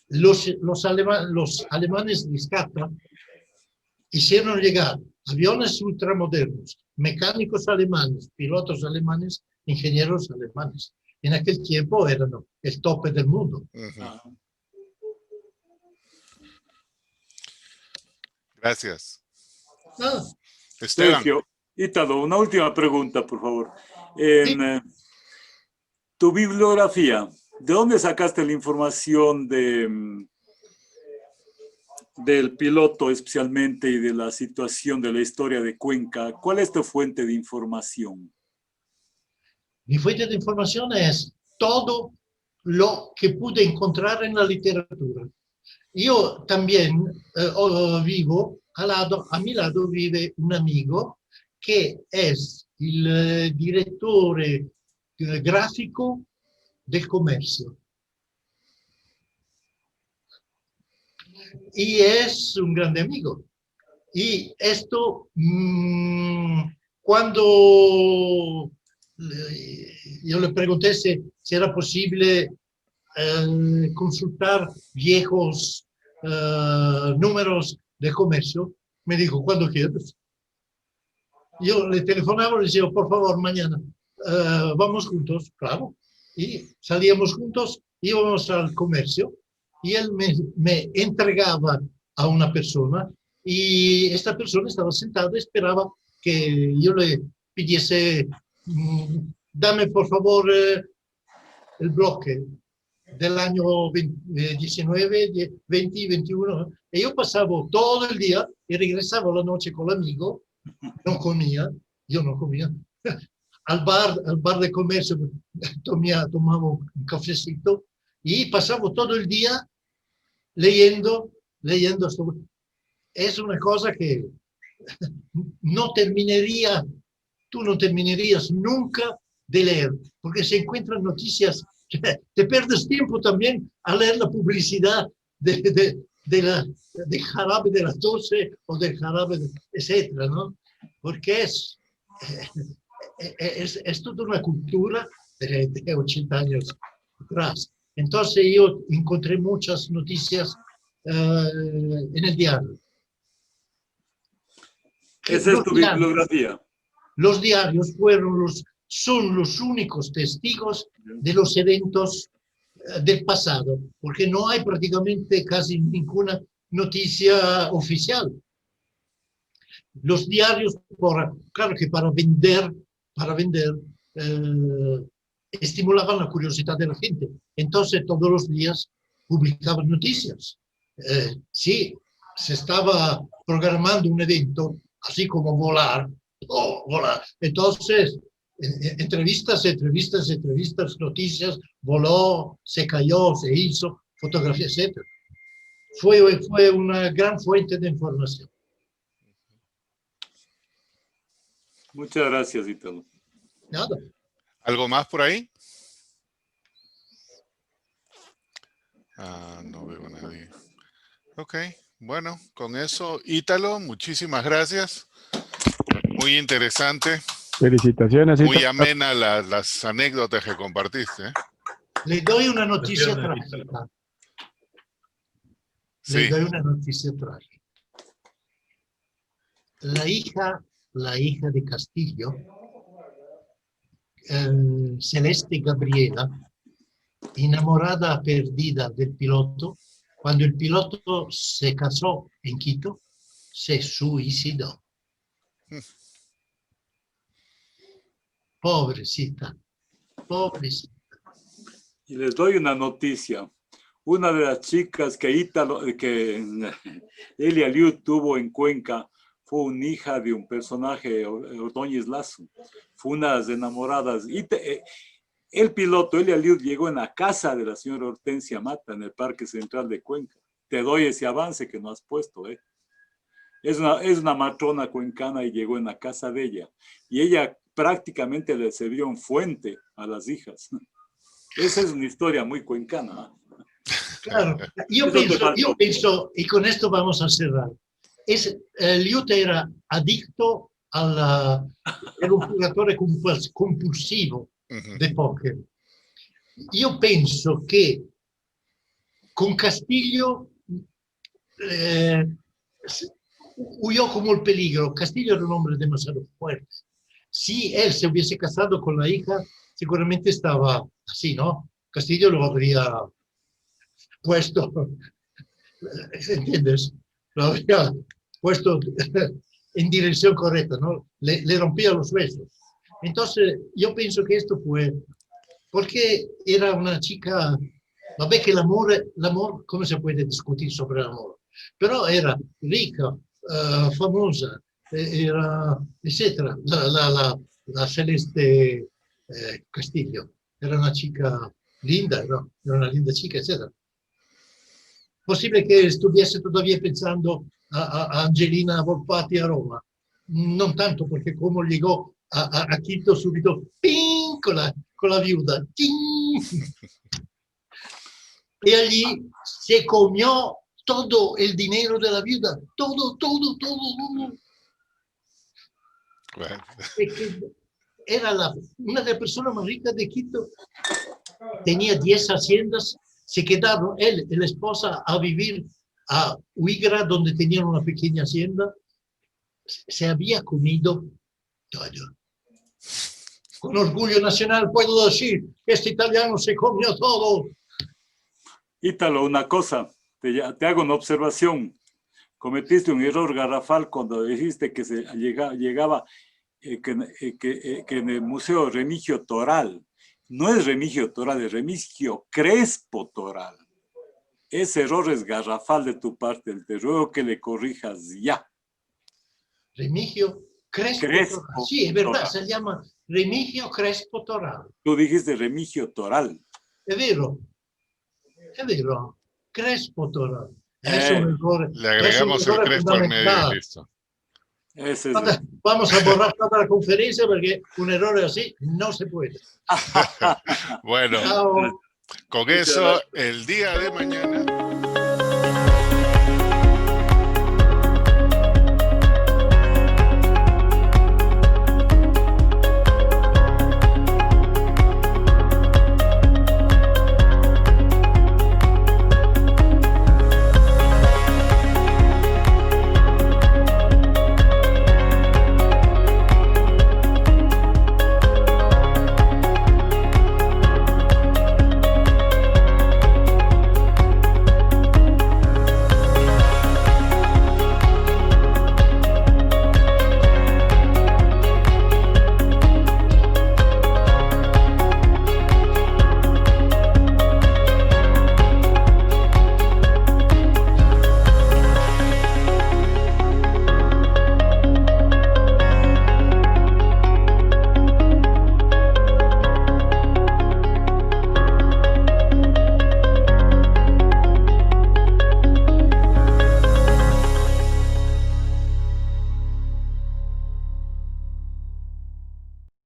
Los alemanes de Skanda hicieron llegar aviones ultramodernos, mecánicos alemanes, pilotos alemanes, ingenieros alemanes. En aquel tiempo eran el tope del mundo. Gracias. Esteban. Sergio, Ítalo, una última pregunta, por favor. En tu bibliografía, ¿de dónde sacaste la información del piloto especialmente y de la situación de la historia de Cuenca? ¿Cuál es tu fuente de información? Mi fuente de información es todo lo que pude encontrar en la literatura. Yo también vivo, a mi lado vive un amigo que es el director gráfico del comercio. Y es un grande amigo. Y esto, cuando yo le pregunté si era posible consultar viejos números de comercio, me dijo, cuando quieras. Yo le telefonaba y le decía, por favor, mañana vamos juntos, claro. Y salíamos juntos, íbamos al comercio y él me entregaba a una persona y esta persona estaba sentada y esperaba que yo le pidiese, dame por favor el bloque del año 19, 20 y 21. Y yo pasaba todo el día y regresaba la noche con el amigo. No comía, yo no comía. Al bar de comercio tomaba un cafecito y pasaba todo el día leyendo. Es una cosa que no terminaría, tú no terminarías nunca de leer, porque se encuentran noticias, te pierdes tiempo también a leer la publicidad del jarabe de las 12 o del jarabe, etcétera, ¿no? Porque es toda una cultura de 80 años atrás. Entonces yo encontré muchas noticias en el diario. Esa es tu bibliografía. Los diarios son los únicos testigos de los eventos del pasado, porque no hay prácticamente casi ninguna noticia oficial. Los diarios, claro que para vender, estimulaban la curiosidad de la gente. Entonces todos los días publicaban noticias. Sí, se estaba programando un evento, así como volar. Entonces, entrevistas, noticias, voló, se cayó, se hizo, fotografía, etc. Fue una gran fuente de información. Muchas gracias, Ítalo. Nada. ¿Algo más por ahí? No veo a nadie. Ok, bueno, con eso, Ítalo, muchísimas gracias. Muy interesante. Felicitaciones. Muy amena las anécdotas que compartiste. Le doy una noticia trágica. Sí. Le doy una noticia trágica. La hija de Castillo, Celeste Gabriela, enamorada perdida del piloto, cuando el piloto se casó en Quito, se suicidó. Pobrecita. Y les doy una noticia. Una de las chicas que Elia Liu tuvo en Cuenca fue una hija de un personaje, Ordóñez Lazo. Fue una de las enamoradas. El piloto, Elia Liu, llegó en la casa de la señora Hortensia Mata, en el Parque Central de Cuenca. Te doy ese avance que no has puesto, ¿eh? Es una matrona cuencana y llegó en la casa de ella. Y ella prácticamente le sirvió un fuente a las hijas. Esa es una historia muy cuencana. Claro, yo pienso, y con esto vamos a cerrar. Liut era adicto era un jugador compulsivo de póker. Yo pienso que con Castillo huyó como el peligro. Castillo era un hombre demasiado fuerte. Si él se hubiese casado con la hija, seguramente estaba así, ¿no? Castillo lo habría puesto, ¿entiendes? Lo habría puesto en dirección correcta, ¿no? Le rompía los huesos. Entonces, yo pienso que esto fue porque era una chica, no ve que el amor, ¿cómo se puede discutir sobre el amor? Pero era rica, famosa, era, etcétera. La Celeste Castillo era una chica linda, ¿no? Era una linda chica, etcétera. Posible que estuviese todavía pensando a Angelina Volpatti a Roma. No tanto, porque como llegó a Quito subito, ¡ping! Con la viuda. ¡Ting! Y allí se comió todo el dinero de la viuda. Todo. Bueno. Era una de las personas más ricas de Quito. Tenía 10 haciendas. Se quedaron él y la esposa a vivir a Huigra, donde tenían una pequeña hacienda. Se había comido todo. Con orgullo nacional puedo decir que este italiano se comió todo. Ítalo, una cosa, te hago una observación. Cometiste un error garrafal cuando dijiste que llegaba que en el Museo Remigio Toral. No es Remigio Toral, es Remigio Crespo Toral. Ese error es garrafal de tu parte. Te ruego que le corrijas ya. Remigio Crespo Toral. Sí, es verdad, se llama Remigio Crespo Toral. Tú dijiste Remigio Toral. È vero, Crespo Toral. Es un error. Le agregamos el Crespo al medio y listo. Ese es Vamos a borrar toda la conferencia porque un error así no se puede. Bueno, Chao. con eso, el día de mañana